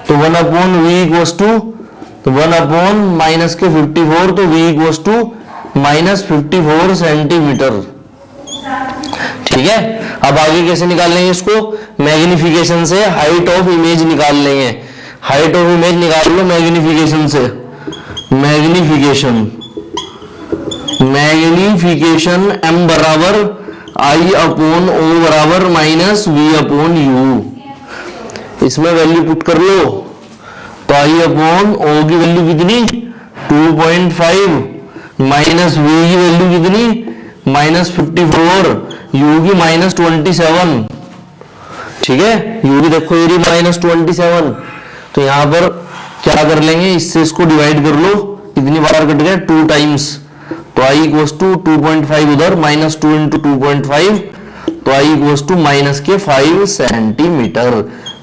तो 1/v इक्वल्स टू 1/-54, तो v इक्वल्स टू -54 सेंटीमीटर। ठीक है, अब आगे कैसे निकाल लेंगे इसको, मैग्निफिकेशन से हाइट ऑफ इमेज निकाल लेंगे, हाइट ऑफ इमेज निकाल लो मैग्निफिकेशन से, मैग्निफिकेशन m बराबर I/O बराबर -v/u, इसमें वैल्यू पुट कर लो, तो I/O की वैल्यू कितनी 2.5 माइनस v की वैल्यू कितनी -54, u की -27। ठीक है, u की देखो ये -27, तो यहां पर क्या कर लेंगे, इससे इसको डिवाइड कर लो, कितनी बार कट गया 2 टाइम्स, तो I इक्वल्स टू 2.5 उधर, -2 × 2.5, तो I इक्वल्स टू -5 सेंटीमीटर।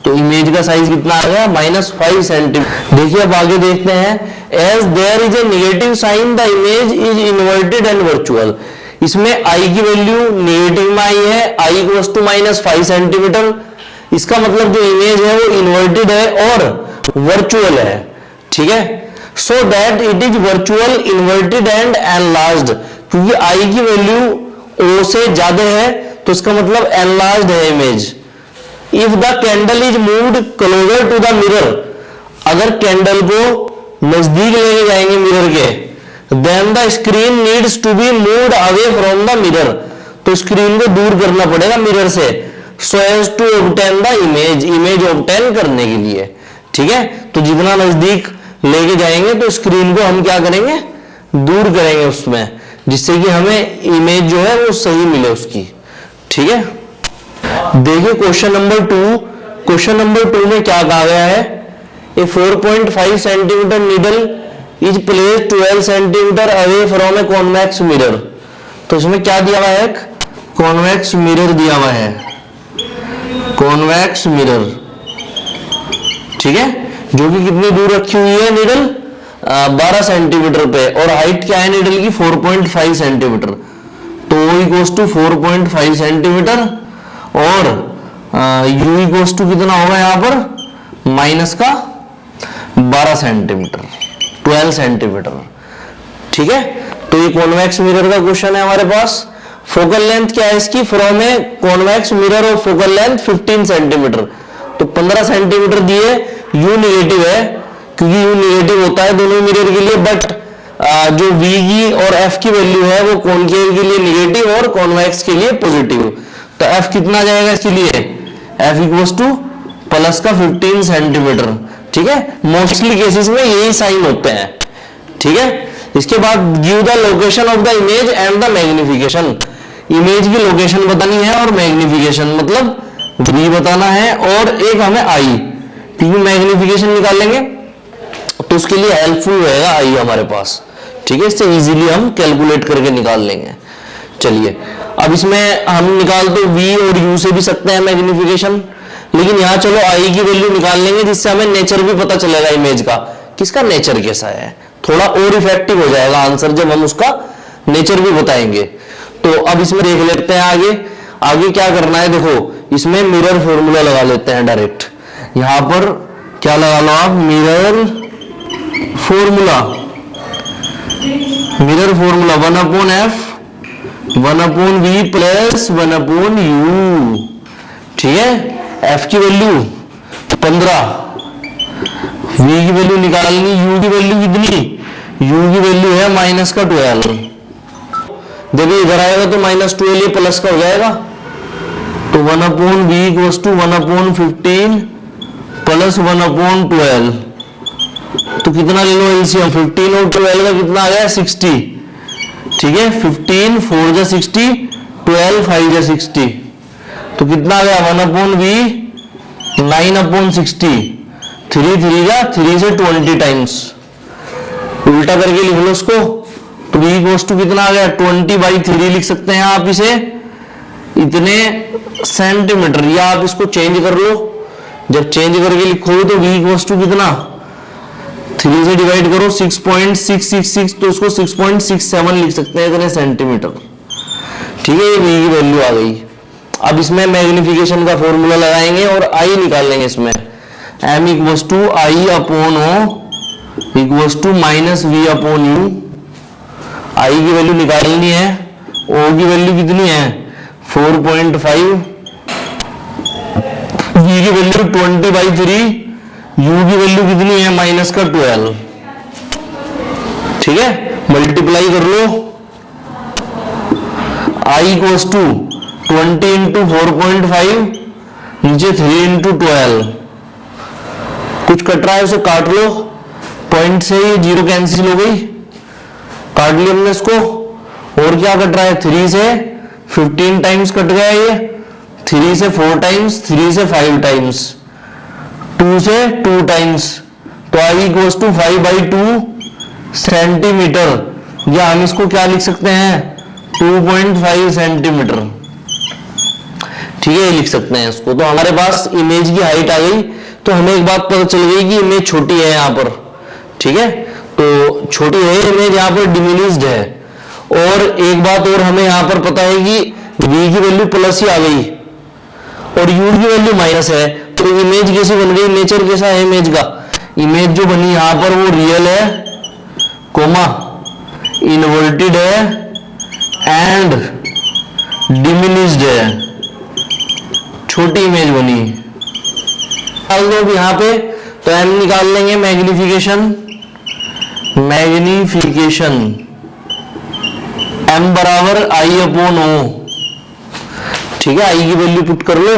तो इमेज का साइज कितना आ गया -5 सेंटीमीटर। देखिए अब आगे देखते हैं, as there is a negative sign the image is inverted and virtual. इसमें I की वैल्यू नेगेटिव में आई है, I इक्वल्स टू -5 सेंटीमीटर, इसका मतलब जो इमेज है वो इन्वर्टेड है और वर्चुअल है। ठीक है, so that it is virtual, inverted and enlarged, क्योंकि I की वैल्यू O से ज्यादा है तो इसका मतलब एनलार्ज्ड है image. If the candle is moved closer to the mirror, अगर कैंडल को नजदीक लेके जाएंगे मिरर के, then the screen needs to be moved away from the mirror, तो स्क्रीन को दूर करना पड़ेगा मिरर से, so as to obtain the image obtain करने के लिए। ठीक है, तो जितना नजदीक लेके जाएंगे तो स्क्रीन को हम क्या करेंगे, दूर करेंगे उसमें, जिससे कि हमें इमेज जो है वो सही मिले उसकी। ठीक है, देखिए क्वेश्चन नंबर 2, क्वेश्चन नंबर 2 में क्या कहा गया है, ए 4.5 centimetre needle is placed 12 centimetre away from a convex mirror. तो इसमें क्या दिया हुआ है, कॉन्वेक्स मिरर दिया हुआ है, कॉन्वेक्स मिरर। ठीक है, जो कि कितनी दूर रखी हुई है नीडल, 12 सेंटीमीटर पे, और हाइट क्या है नीडल की 4.5 सेंटीमीटर, तो O इक्वल्स टू 4.5 सेंटीमीटर और U इक्वल्स टू कितना होगा यहाँ पर माइनस का 12 सेंटीमीटर, 12 सेंटीमीटर। ठीक है, तो ये कॉन्वेक्स मिरर का क्वेश्चन है हमारे पास। फोकल लेंथ क्या है इसकी, फ्रॉम ए कॉन्वेक्स मिरर और फोकल लेंथ 15 सेंटीमीटर, तो 15 सेंटीमीटर दिए, U निगेटिव है क्योंकि U निगेटिव होता है दोनों मिरर के लिए, बट जो V की और F की वैल्यू है वो कॉनकेव के लिए निगेटिव और कॉन्वेक्स के लिए पॉजिटिव, तो F कितना जाएगा इसके लिए, F इक्वल्स टू प्लस का 15 सेंटीमीटर। ठीक है, मोस्टली केसेस में यही साइन होते हैं। ठीक है, इसके बाद give the location of the image and the magnification, image की लोकेशन बतानी है और मैग्निफिकेशन मतलब V बताना है, और एक हमें I, क्योंकि मैग्निफिकेशन निकालेंगे तो उसके लिए हेल्पफुल रहेगा I हमारे पास। ठीक है, इससे इजीली हम कैलकुलेट करके निकाल लेंगे। चलिए, अब इसमें हम निकाल तो V और U से भी सकते हैं मैग्निफिकेशन, लेकिन यहाँ चलो I की वैल्यू निकाल लेंगे, जिससे हमें नेचर भी पता चलेगा इमेज का, किसका नेचर कैसा है, थोड़ा और इफेक्टिव हो जाएगा आंसर जब हम उसका नेचर भी बताएंगे। तो अब इसमें देख लेते हैं आगे क्या करना है। देखो इसमें मिरर फॉर्मूला लगा लेते हैं डायरेक्ट, यहां पर क्या लगा लो आप, mirror formula 1/f 1/v plus 1/u। ठीक है, f की वैल्यू 15, v की वैल्यू निकालनी, u की वैल्यू कितनी u की वैल्यू है माइनस का 12। देखिए इधर आएगा तो -12 ये प्लस का हो जाएगा, तो 1/v इक्वल्स टू 1/15 प्लस 1/12। तो कितना ले लो एलसीएम, 15 और 12 का कितना आ गया 60। ठीक है, 15 4 जा 60, 12 5 जा 60, तो कितना आ गया 1/v 9/60। 3 3 जा 3 से 20 टाइम्स, उल्टा करके लिख लो उसको, तो v इक्वल्स टू कितना आ गया 20/3 लिख सकते हैं आप इसे, इतने सेंटीमीटर। या आप इसको चेंज कर लो, जब चेंज करके लिखोगे तो v इक्वल्स टू कितना 3 से डिवाइड करो 6.666, तो उसको 6.67 लिख सकते हैं इतने सेंटीमीटर। ठीक है, ये v की वैल्यू आ गई। अब इसमें मैग्निफिकेशन का फॉर्मूला लगाएंगे और i निकाल लेंगे इसमें, m equals to i upon o equals to minus v upon u। i की वैल्यू निकालनी है, o की वैल्यू कितनी है 4.5, v की वैल्यू 20/3, u की वैल्यू कितनी है माइनस का 12। ठीक है, मल्टीप्लाई कर लो, i इक्वल्स टू 20 इंटू 4.5, नीचे 3 इंटू 12, कुछ कट रहा है उसे काट लो, पॉइंट से ही जीरो कैंसिल हो गई, काट लिया हमने इसको। और क्या कट रहा है 3 से 15 टाइम्स कट गया, ये 3 से 4 टाइम्स, 3 से 5 टाइम्स, 2 से 2 टाइम्स, तो i इक्वल्स टू 5/2 सेंटीमीटर, या हम इसको क्या लिख सकते हैं 2.5 सेंटीमीटर। ठीक है, ये लिख सकते हैं इसको। तो हमारे पास इमेज की हाइट आ गई, तो हमें एक बात पता चल गई कि इमेज छोटी है यहाँ पर। ठीक है, तो छोटी है इमेज, यहाँ पर डिमिनिश्ड है। और एक बात और हमें यहाँ पर पता है कि v की वैल्यू प्लस ही आ गई और u की वैल्यू माइनस है, तो इमेज कैसी बन गई, नेचर कैसा है इमेज का, इमेज जो बनी यहाँ पर वो रियल है, कोमा इन्वर्टेड है एंड डिमिनिश्ड है, छोटी इमेज बनी। निकाल दो यहाँ पे, तो m निकाल लेंगे मैग्निफिकेशन, m बराबर i अपॉन o। ठीक है, i की वैल्यू पुट कर लो,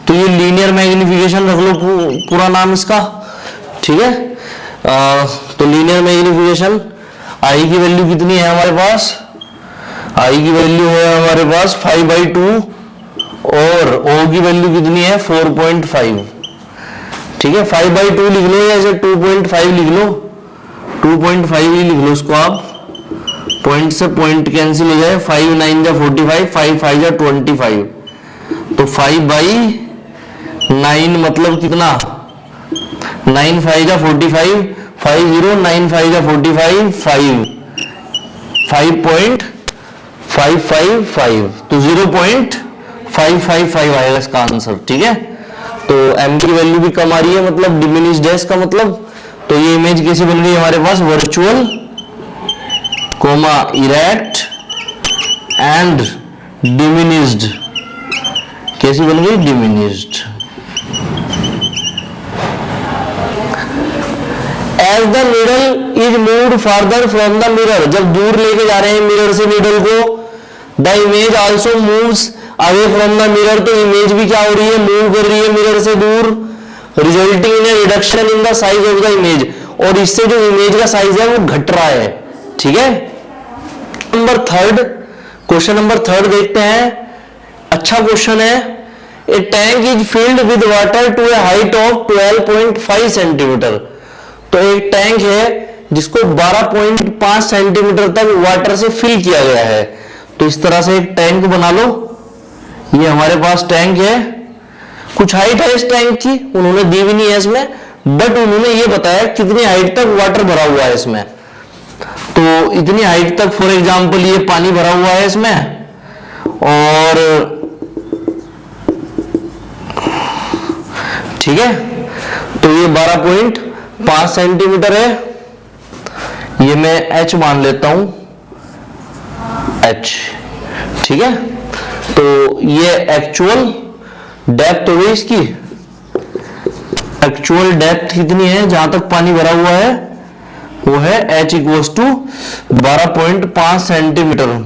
तो ये लीनियर मैग्निफिकेशन रख लो पूरा नाम इसका। ठीक है, तो लीनियर मैग्निफिकेशन, i की वैल्यू कितनी है हमारे पास, i की वैल्यू है हमारे पास 5/2 और o की वैल्यू कितनी है 4.5। ठीक है, 5/2 लिख लो या ऐसे 2.5 लिख लो, 2.5 ही लिख लो उसको आप, पॉइंट से पॉइंट कैंसिल हो जाए, 5 9 जा 45, 5 5 जा 25, तो 5/9 मतलब कितना 9 5 जा 45, 5 0 9 5 जा 45, 5.555, तो 0.555 आएगा इसका आंसर। ठीक है, तो m की वैल्यू भी कम आ रही है, मतलब डिमिनिश्ड है इसका मतलब। तो ये इमेज कैसी बन गई हमारे पास, virtual comma erect and diminished, कैसी बन गई diminished. As the needle is moved further from the mirror, जब दूर लेके जा रहे हैं मिरर से नीडल को, the image also moves away from the mirror, तो इमेज भी क्या हो रही है मूव कर रही है मिरर से दूर, resulting in A reduction in the size of the image, और इससे जो इमेज का साइज है वो घट रहा है। ठीक है, क्वेश्चन नंबर 3 देखते हैं, अच्छा क्वेश्चन है। A tank is filled with water to a height of 12.5 centimetre, तो एक टैंक है जिसको 12.5 सेंटीमीटर तक वाटर से फिल किया गया है। तो इस तरह से एक टैंक बना लो, ये हमारे पास टैंक है, कुछ हाइट है इस टैंक की, उन्होंने दी भी नहीं है इसमें, बट उन्होंने ये बताया कितनी हाइट तक वाटर भरा हुआ है इसमें, तो इतनी हाइट तक फॉर एग्जांपल ये पानी भरा हुआ है इसमें, और ठीक है, तो ये 12.5 सेंटीमीटर है, ये मैं h मान लेता हूं, h। ठीक है, तो ये एक्चुअल डेप्थ हो गई इसकी, एक्चुअल डेप्थ कितनी है जहां तक पानी भरा हुआ है वो है h equals to 12.5 centimetre.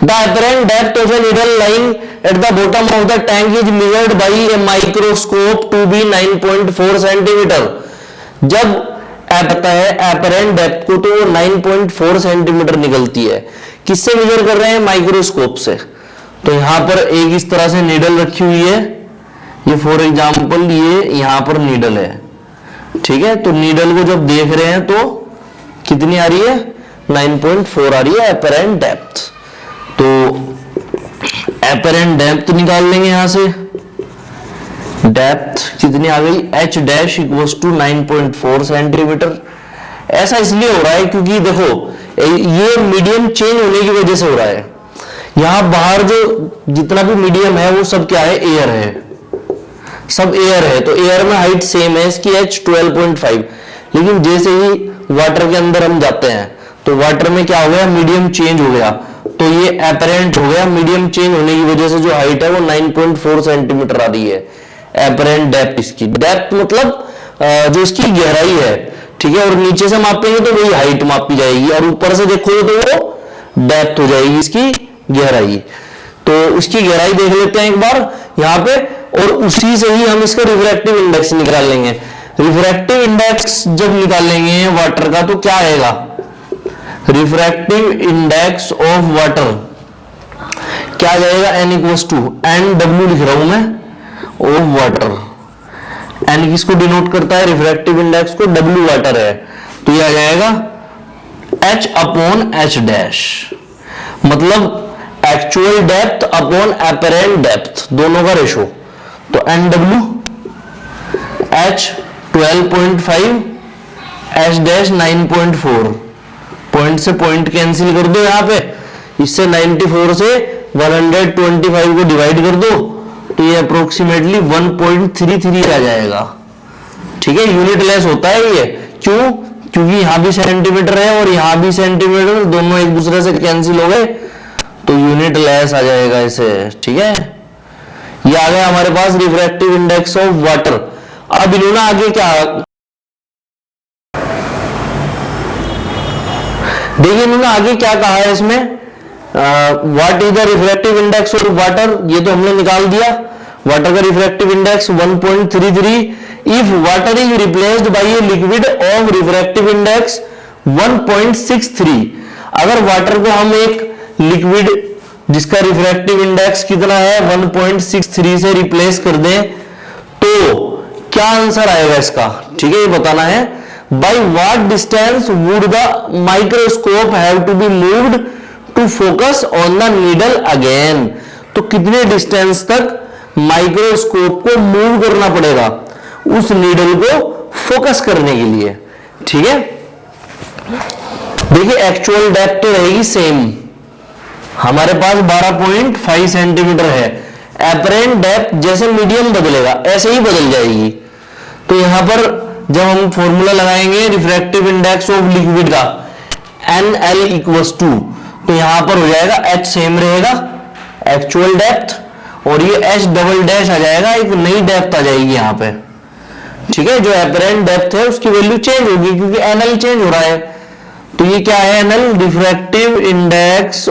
The apparent depth of a needle lying at the bottom of the tank is measured by a microscope to be 9.4 centimetre. जब पता है apparent depth को तो 9.4 सेंटीमीटर निकलती है। किससे मेजर कर रहे हैं? माइक्रोस्कोप से। तो यहां पर एक इस तरह से नीडल रखी हुई है, ये फॉर एग्जांपल ये यहां पर नीडल है, ठीक है। तो नीडल को जब देख रहे हैं तो कितनी आ रही है? 9.4 आ रही है apparent depth। तो apparent depth निकाल लेंगे यहां से। डेप्थ कितनी आ गई? h dash equals to 9.4 centimetre. ऐसा इसलिए हो रहा है क्योंकि देखो ये मीडियम चेंज होने की वजह से हो रहा है। यहां बाहर जो जितना भी मीडियम है वो सब क्या है? एयर है, सब एयर है। तो एयर में हाइट सेम है इसकी h 12.5, लेकिन जैसे ही वाटर के अंदर हम जाते हैं तो वाटर में क्या हो गया? मीडियम चेंज हो गया, तो ये एपरेंट हो गया। मीडियम चेंज होने की वजह से जो हाइट है वो 9.4 सेंटीमीटर आ रही है। एपरेंट डेप्थ इसकी, डेप्थ मतलब जो इसकी गहराई है, ठीक है। और नीचे से मापेंगे तो वही हाइट मापी जाएगी, और ऊपर से देखोगे तो वो डेप्थ हो जाएगी इसकी गहराई। तो इसकी गहराई देख लेते हैं एक बार यहाँ पे, और उसी से ही हम इसका रिफ्रैक्टिव इंडेक्स निकाल लेंगे। रिफ्रैक्टिव इंडेक्स जब निकालेंगे वाटर का तो क्या आएगा? रिफ्रैक्टिव इंडेक्स ऑफ वाटर क्या आ जाएगा? n इक्वल्स टू NW लिख रहा हूं मैं, ऑफ वाटर। n किसको डिनोट करता है? रिफ्रैक्टिव इंडेक्स को। W वाटर है, तो ये आ जाएगा h अपॉन h डैश, मतलब actual depth upon apparent depth, दोनों का रेशो। तो NW h 12.5, h dash 9.4। Point से पॉइंट कैंसिल कर दो यहां पे, इससे 94 से 125 को डिवाइड कर दो तो ये अप्रोक्सीमेटली 1.33 आ जाएगा, ठीक है। यूनिट लेस होता है ये, क्यों? क्योंकि यहां भी सेंटीमीटर है और यहां भी सेंटीमीटर, दोनों एक दूसरे से कैंसिल हो गए तो यूनिट लेस आ जाएगा इसे, ठीक है। ये आ गया हमारे पास रिफ्रैक्टिव इंडेक्स ऑफ वाटर। अब इन्होंने आगे क्या देखिए, इन्होंने आगे क्या कहा है इसमें, what is the refractive index of water, ये तो हमने निकाल दिया। वाटर का refractive index 1.33 if water is replaced by a liquid of refractive index 1.63। अगर वाटर को हम एक लिक्विड जिसका रिफ्रैक्टिव इंडेक्स कितना है 1.63 से रिप्लेस कर दें तो क्या आंसर आएगा इसका, ठीक है, ये बताना है। By what distance would the microscope have to be moved to focus on the needle again? तो कितने डिस्टेंस तक माइक्रोस्कोप को मूव करना पड़ेगा उस नीडल को फोकस करने के लिए, ठीक है। देखिए एक्चुअल डेप्थ तो रहेगी सेम, हमारे पास 12.5 सेंटीमीटर है। एपरेंट डेप्थ जैसे मीडियम बदलेगा ऐसे ही बदल जाएगी। तो यहां पर जब हम फॉर्मूला लगाएंगे रिफ्रैक्टिव इंडेक्स ऑफ लिक्विड का NL इक्वल्स टू, तो यहां पर हो जाएगा H सेम रहेगा एक्चुअल डेप्थ, और ये H डबल डैश आ जाएगा, एक नई डेप्थ आ जाएगी यहां पे, ठीक है। जो एपरेंट डेप्थ है उसकी वैल्यू चेंज होगी क्योंकि NL चेंज हो रहा है। तो ये क्या है? NL refractive index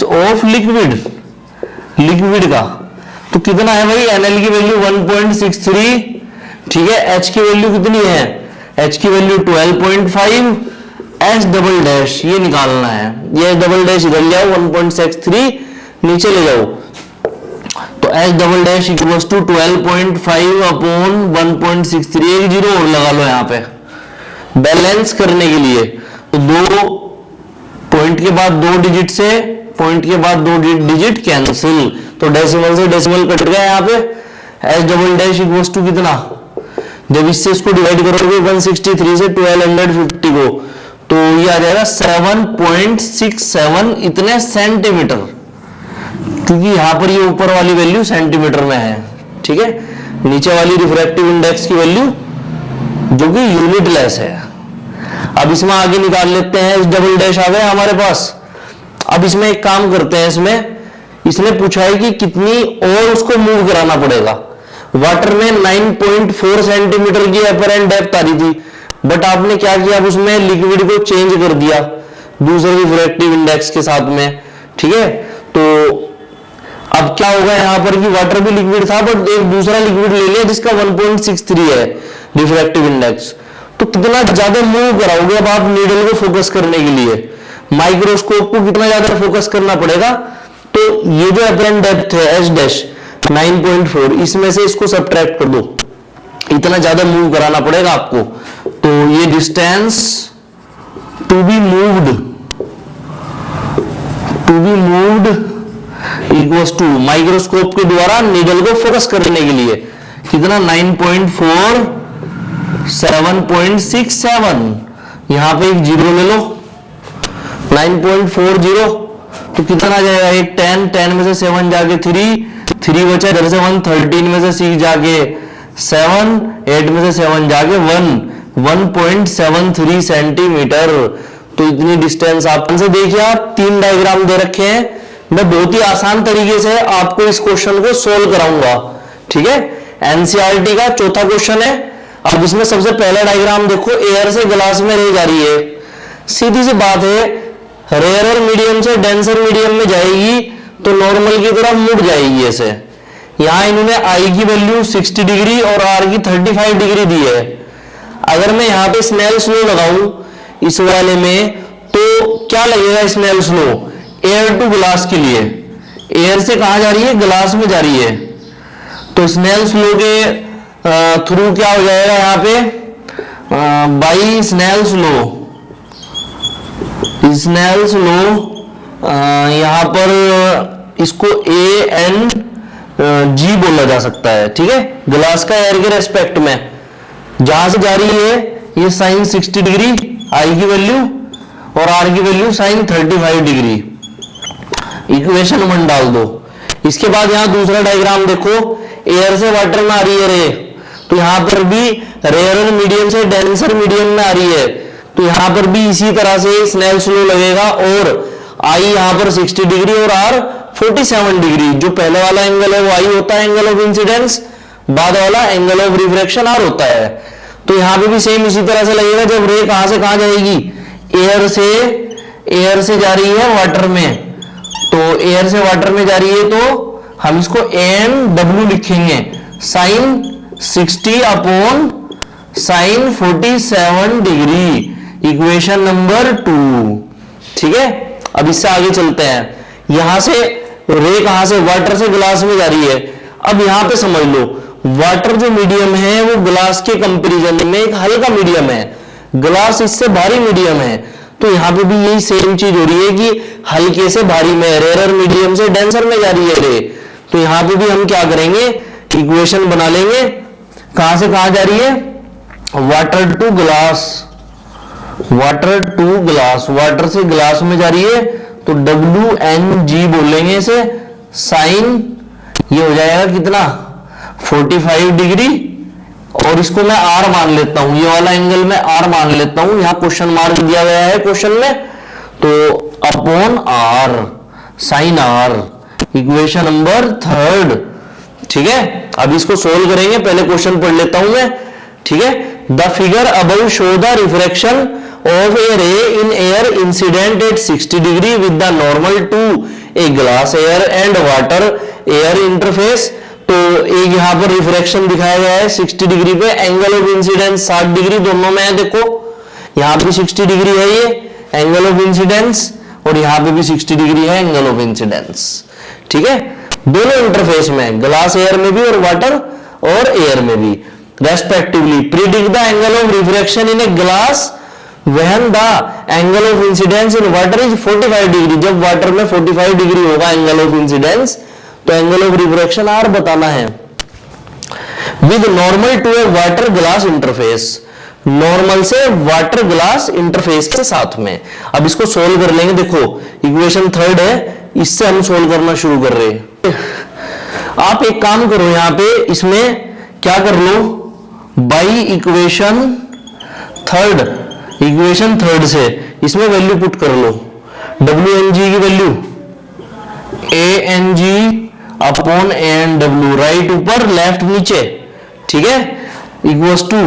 of liquid का। तो कितना है भाई? NL की वैल्यू 1.63, ठीक है। H की वैल्यू कितनी है? H की वैल्यू 12.5, H डबल डैश ये निकालना है। ये डबल डैश इधर ले आओ, 1.63 नीचे ले जाओ, तो H double dash equals to 12.5 upon 1.63, एक जीरो और लगा लो यहाँ पे बैलेंस करने के लिए। तो दो पॉइंट के बाद दो डिजिट से पॉइंट के बाद दो डिजिट कैंसिल, तो डेसिमल से डेसिमल कट गया यहाँ पे। H double dash equals to कितना, जब इससे इसको डिवाइड करोगे 163 से 1250 को, तो ये आ जाएगा 7.67 इतने सेंटीमीटर, क्योंकि यहां पर ये ऊपर वाली वैल्यू सेंटीमीटर में है, ठीक है। नीचे वाली रिफ्रैक्टिव इंडेक्स की वैल्यू जो कि यूनिट लेस है। अब इसमें आगे निकाल लेते हैं, H डबल डैश आ गया हमारे पास। अब इसमें एक काम करते हैं, इसमें इसने पूछा है कि कितनी और उसको मूव कराना पड़ेगा। वाटर में 9.4 सेंटीमीटर की अपेरेंट डेप्थ आ रही थी, बट आपने क्या किया, अब उसमें लिक्विड को चेंज कर दिया दूसरे रिफ्रैक्टिव इंडेक्स के साथ में, ठीक है। तो अब क्या होगा यहाँ पर कि वाटर भी लिक्विड था, बट एक दूसरा लिक्विड ले लिया जिसका 1.63 है रिफ्रैक्टिव इंडेक्स। तो कितना ज्यादा मूव कराओगे अब आप नीडल को फोकस करने के लिए, माइक्रोस्कोप को कितना ज्यादा फोकस करना पड़ेगा। तो ये जो अपरेंट डेप्थ है एच डैश 9.4, इसमें से इसको सब्ट्रैक्ट कर दो, इतना ज्यादा मूव कराना पड़ेगा आपको। तो ये distance to be moved equals to microscope के द्वारा नीडल को फोकस करने के लिए कितना 9.4 7.67, यहां पे एक जीरो ले लो 9.40, तो कितना आ जाएगा, एक 10 में से 7 जाके 3 बचा, इधर से 1 13 में से 6 जाके 7, 8 में से 7 जाके 1.73 सेंटीमीटर। तो इतनी डिस्टेंस आप से देखिए, आप 3 डायग्राम दे रखे हैं, मैं बहुत ही आसान तरीके से आपको इस क्वेश्चन को सोल्व कराऊंगा, ठीक है। एनसीईआरटी का चौथा क्वेश्चन है। अब इसमें सबसे पहला डायग्राम देखो, एयर से ग्लास में रे जा रही है, सीधी सी बात है, रेयरर मीडियम से डेंसर मीडियम में जाएगी तो नॉर्मल की तरफ मुड़ जाएगी ऐसे। यहां इन्होंने आई की वैल्यू 60 डिग्री और आर की 35 डिग्री दी है। अगर मैं यहां पे स्नेल्स लॉ लगाऊं इस वाले में, तो क्या लगेगा Snell's law air to glass के लिए, एयर से कहां जा रही है, ग्लास में जा रही है। तो स्नेल्स लॉ के थ्रू क्या हो जाएगा यहाँ पे, बाई स्नेल्स लॉ यहां पर इसको ए एन जी बोला जा सकता है, ठीक है। ग्लास का एयर के रेस्पेक्ट में जहां से जा रही है ये साइन 60 डिग्री आई की वैल्यू और आर की वैल्यू साइन 35 डिग्री, इक्वेशन 1 डाल दो। इसके बाद यहां दूसरा डायग्राम देखो, एयर से वाटर में आ रही है रे, तो यहां पर भी रेयरर मीडियम से डेंसर मीडियम में आ रही है, तो यहां पर भी इसी तरह से स्नेल्स लॉ लगेगा, और आई यहां पर 60 डिग्री और आर 47 डिग्री। जो पहले वाला एंगल है वो आई होता है एंगल ऑफ इंसिडेंस, बाद वाला एंगल ऑफ रिफ्रैक्शन आर होता है। तो यहां पे भी सेम इसी तरह से लगेगा, जब रे कहां से कहां जाएगी, एयर से जा रही है वाटर में, तो एयर से वाटर में जा रही है तो हम इसको एन डब्ल्यू लिखेंगे, sine 60 upon sine 47 degree, equation number 2, ठीक है। अब इससे आगे चलते हैं, यहां से रे कहां से, वाटर से ग्लास में जा रही है। अब यहां पे समझ लो, वाटर जो मीडियम है वो ग्लास के कंपैरिजन में एक हल्का मीडियम है, ग्लास इससे भारी मीडियम है। तो यहां पे भी यही सेम चीज हो रही है कि हल्के से भारी में, रेयर मीडियम से डेंसर में जा रही है रे। तो यहां पे भी हम क्या करेंगे, इक्वेशन बना लेंगे, कहां से कहां जा रही है, वाटर टू ग्लास, वाटर से ग्लास में जा रही है, तो WNG बोलेंगे इसे, साइन ये हो जाएगा कितना 45 डिग्री, और इसको मैं R मान लेता हूं, ये वाला एंगल मैं R मान लेता हूं, यहां क्वेश्चन मार्क दिया गया है क्वेश्चन में, तो upon R, sine R, equation number 3, ठीक है। अब इसको सोल्व करेंगे, पहले क्वेश्चन पढ़ लेता हूं मैं, ठीक है। The figure above show the refraction of a ray in air incident at 60 degree with the normal to a glass air and water air interface। तो एक यहां पर रिफ्रैक्शन दिखाया गया है 60 डिग्री पे, एंगल ऑफ इंसिडेंस 60 डिग्री दोनों में है, देखो यहां पे 60 डिग्री है ये एंगल ऑफ इंसिडेंस, और यहां पे भी 60 डिग्री है एंगल ऑफ इंसिडेंस, ठीक है। दोनों इंटरफेस में, ग्लास एयर में भी और वाटर और एयर में भी respectively. Predict the angle of refraction in a glass when the angle of incidence in water is 45 degree, जब वाटर में 45 डिग्री होगा एंगल ऑफ इंसिडेंस, तो एंगल ऑफ रिफ्रैक्शन आर बताना है। With normal to a water glass interface, normal से water glass interface के साथ में। अब इसको सोल्व कर लेंगे, देखो इक्वेशन 3 है, इससे हम सोल्व करना शुरू कर रहे हैं। आप एक काम करो, यहां पे इसमें क्या कर लो, बाई इक्वेशन 3 से इसमें वैल्यू पुट कर लो, WNG की वैल्यू ANG अपॉन एन डब्ल्यू, राइट ऊपर लेफ्ट नीचे, ठीक है, equals to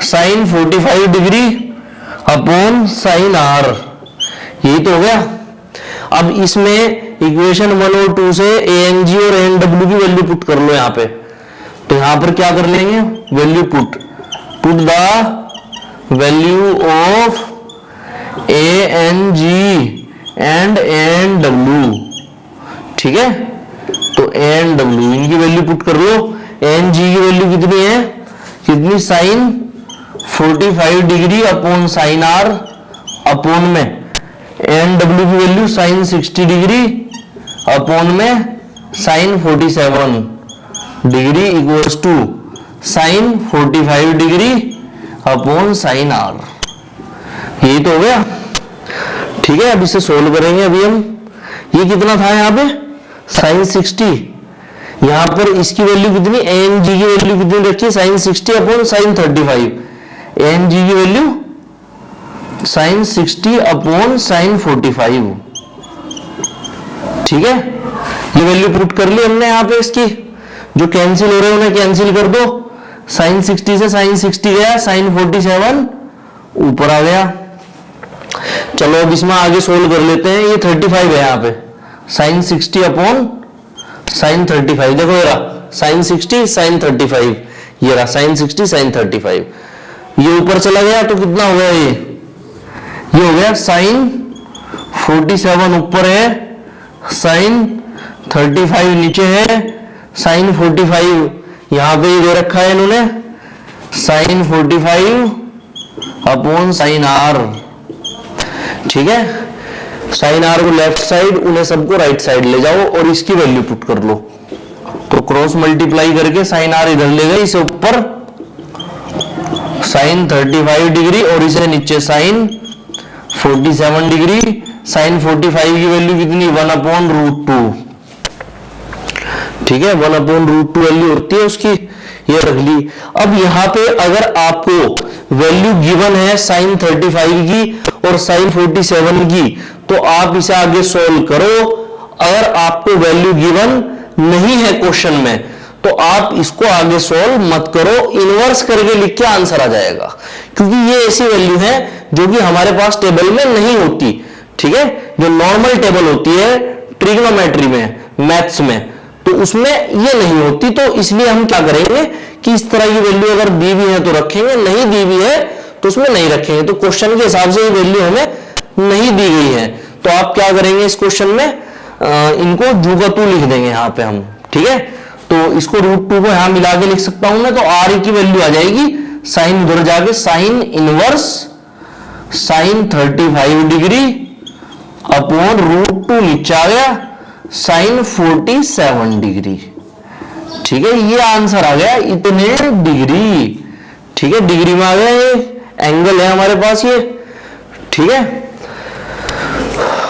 sine 45 degree upon sine are, यही तो हो गया। अब इसमें इक्वेशन 1 और 2 से एन जी और एन डब्ल्यू की वैल्यू पुट कर लो यहां पे, तो यहां पर क्या कर लेंगे, value put the value of a N G and N W, ठीक है, तो एन डब्ल्यू इनकी वैल्यू पुट कर लो। एन जी की वैल्यू कितनी है, कितनी, sine 45 degree upon sine R upon में एन डब्ल्यू की वैल्यू साइन 60 डिग्री अपॉन में sine 47 degree equals to sine 45 degree upon sine are, यही तो हो गया, ठीक है। अब इसे सोल्व करेंगे अभी हम। ये कितना था यहाँ पे, साइन 60, यहां पर इसकी वैल्यू कितनी, एन जी की वैल्यू कितनी रखी है, साइन 60 अपॉन साइन 35, एन जी की वैल्यू साइन 60 अपॉन साइन 45, ठीक है। ये वैल्यू पुट कर ली हमने यहाँ पे, इसकी जो कैंसिल हो रहे हैं उन्हें कैंसिल कर दो, साइन 60 से साइन 60 गया, साइन 47 ऊपर आ गया। चलो अब इसमें आगे सोल्व कर लेते हैं। ये 35 है यहाँ पे, साइन 60 अपॉन साइन 35, देखो ये रहा साइन 60 साइन 35, ये रहा साइन 60 साइन 35, ये ऊपर चला गया तो कितना हो गया, ये हो गया साइन 47 ऊपर है, साइन 35 नीचे है, साइन 45 यहां पे दे रखा है इन्होंने, साइन 45 अपॉन साइन आर, ठीक है। साइन आर को लेफ्ट साइड, उन्हें सबको राइट साइड ले जाओ और इसकी वैल्यू पुट कर लो, तो क्रॉस मल्टीप्लाई करके साइन आर इधर ले गए, इसे ऊपर साइन 35 डिग्री और इसे नीचे साइन 47 डिग्री, साइन 45 की वैल्यू कितनी, 1/√2, ठीक है, 1/√2 वैल्यू होती है उसकी, ये रख ली। अब यहां पे अगर आपको वैल्यू गिवन है साइन 35 की और साइन 47 की, तो आप इसे आगे सोल्व करो। अगर आपको वैल्यू गिवन नहीं है क्वेश्चन में, तो आप इसको आगे सोल्व मत करो, इनवर्स करके लिख के आंसर आ जाएगा, क्योंकि ये ऐसी वैल्यू है जो कि हमारे पास टेबल में नहीं होती, ठीक है, जो नॉर्मल टेबल होती है ट्रिग्नोमेट्री में, मैथ्स में, तो उसमें ये नहीं होती। तो इसलिए हम क्या करेंगे कि इस तरह की वैल्यू अगर दी हुई है तो रखेंगे, नहीं दी हुई है तो उसमें नहीं रखेंगे। तो क्वेश्चन के हिसाब से ये वैल्यू हमें नहीं दी गई है, तो आप क्या करेंगे इस क्वेश्चन में, इनको जू का तू लिख देंगे यहाँ पे हम, ठीक है। तो इसको √2 को यहां मिला के लिख सकता हूं मैं, तो आर की वैल्यू आ जाएगी, साइन उधर जाके sine inverse sine 35 degree upon √2 नीचे आ गया साइन 47 डिग्री, ठीक है। ये आंसर आ गया इतने डिग्री, ठीक है, डिग्री में आ गया, ये एंगल है हमारे पास ये, ठीक है।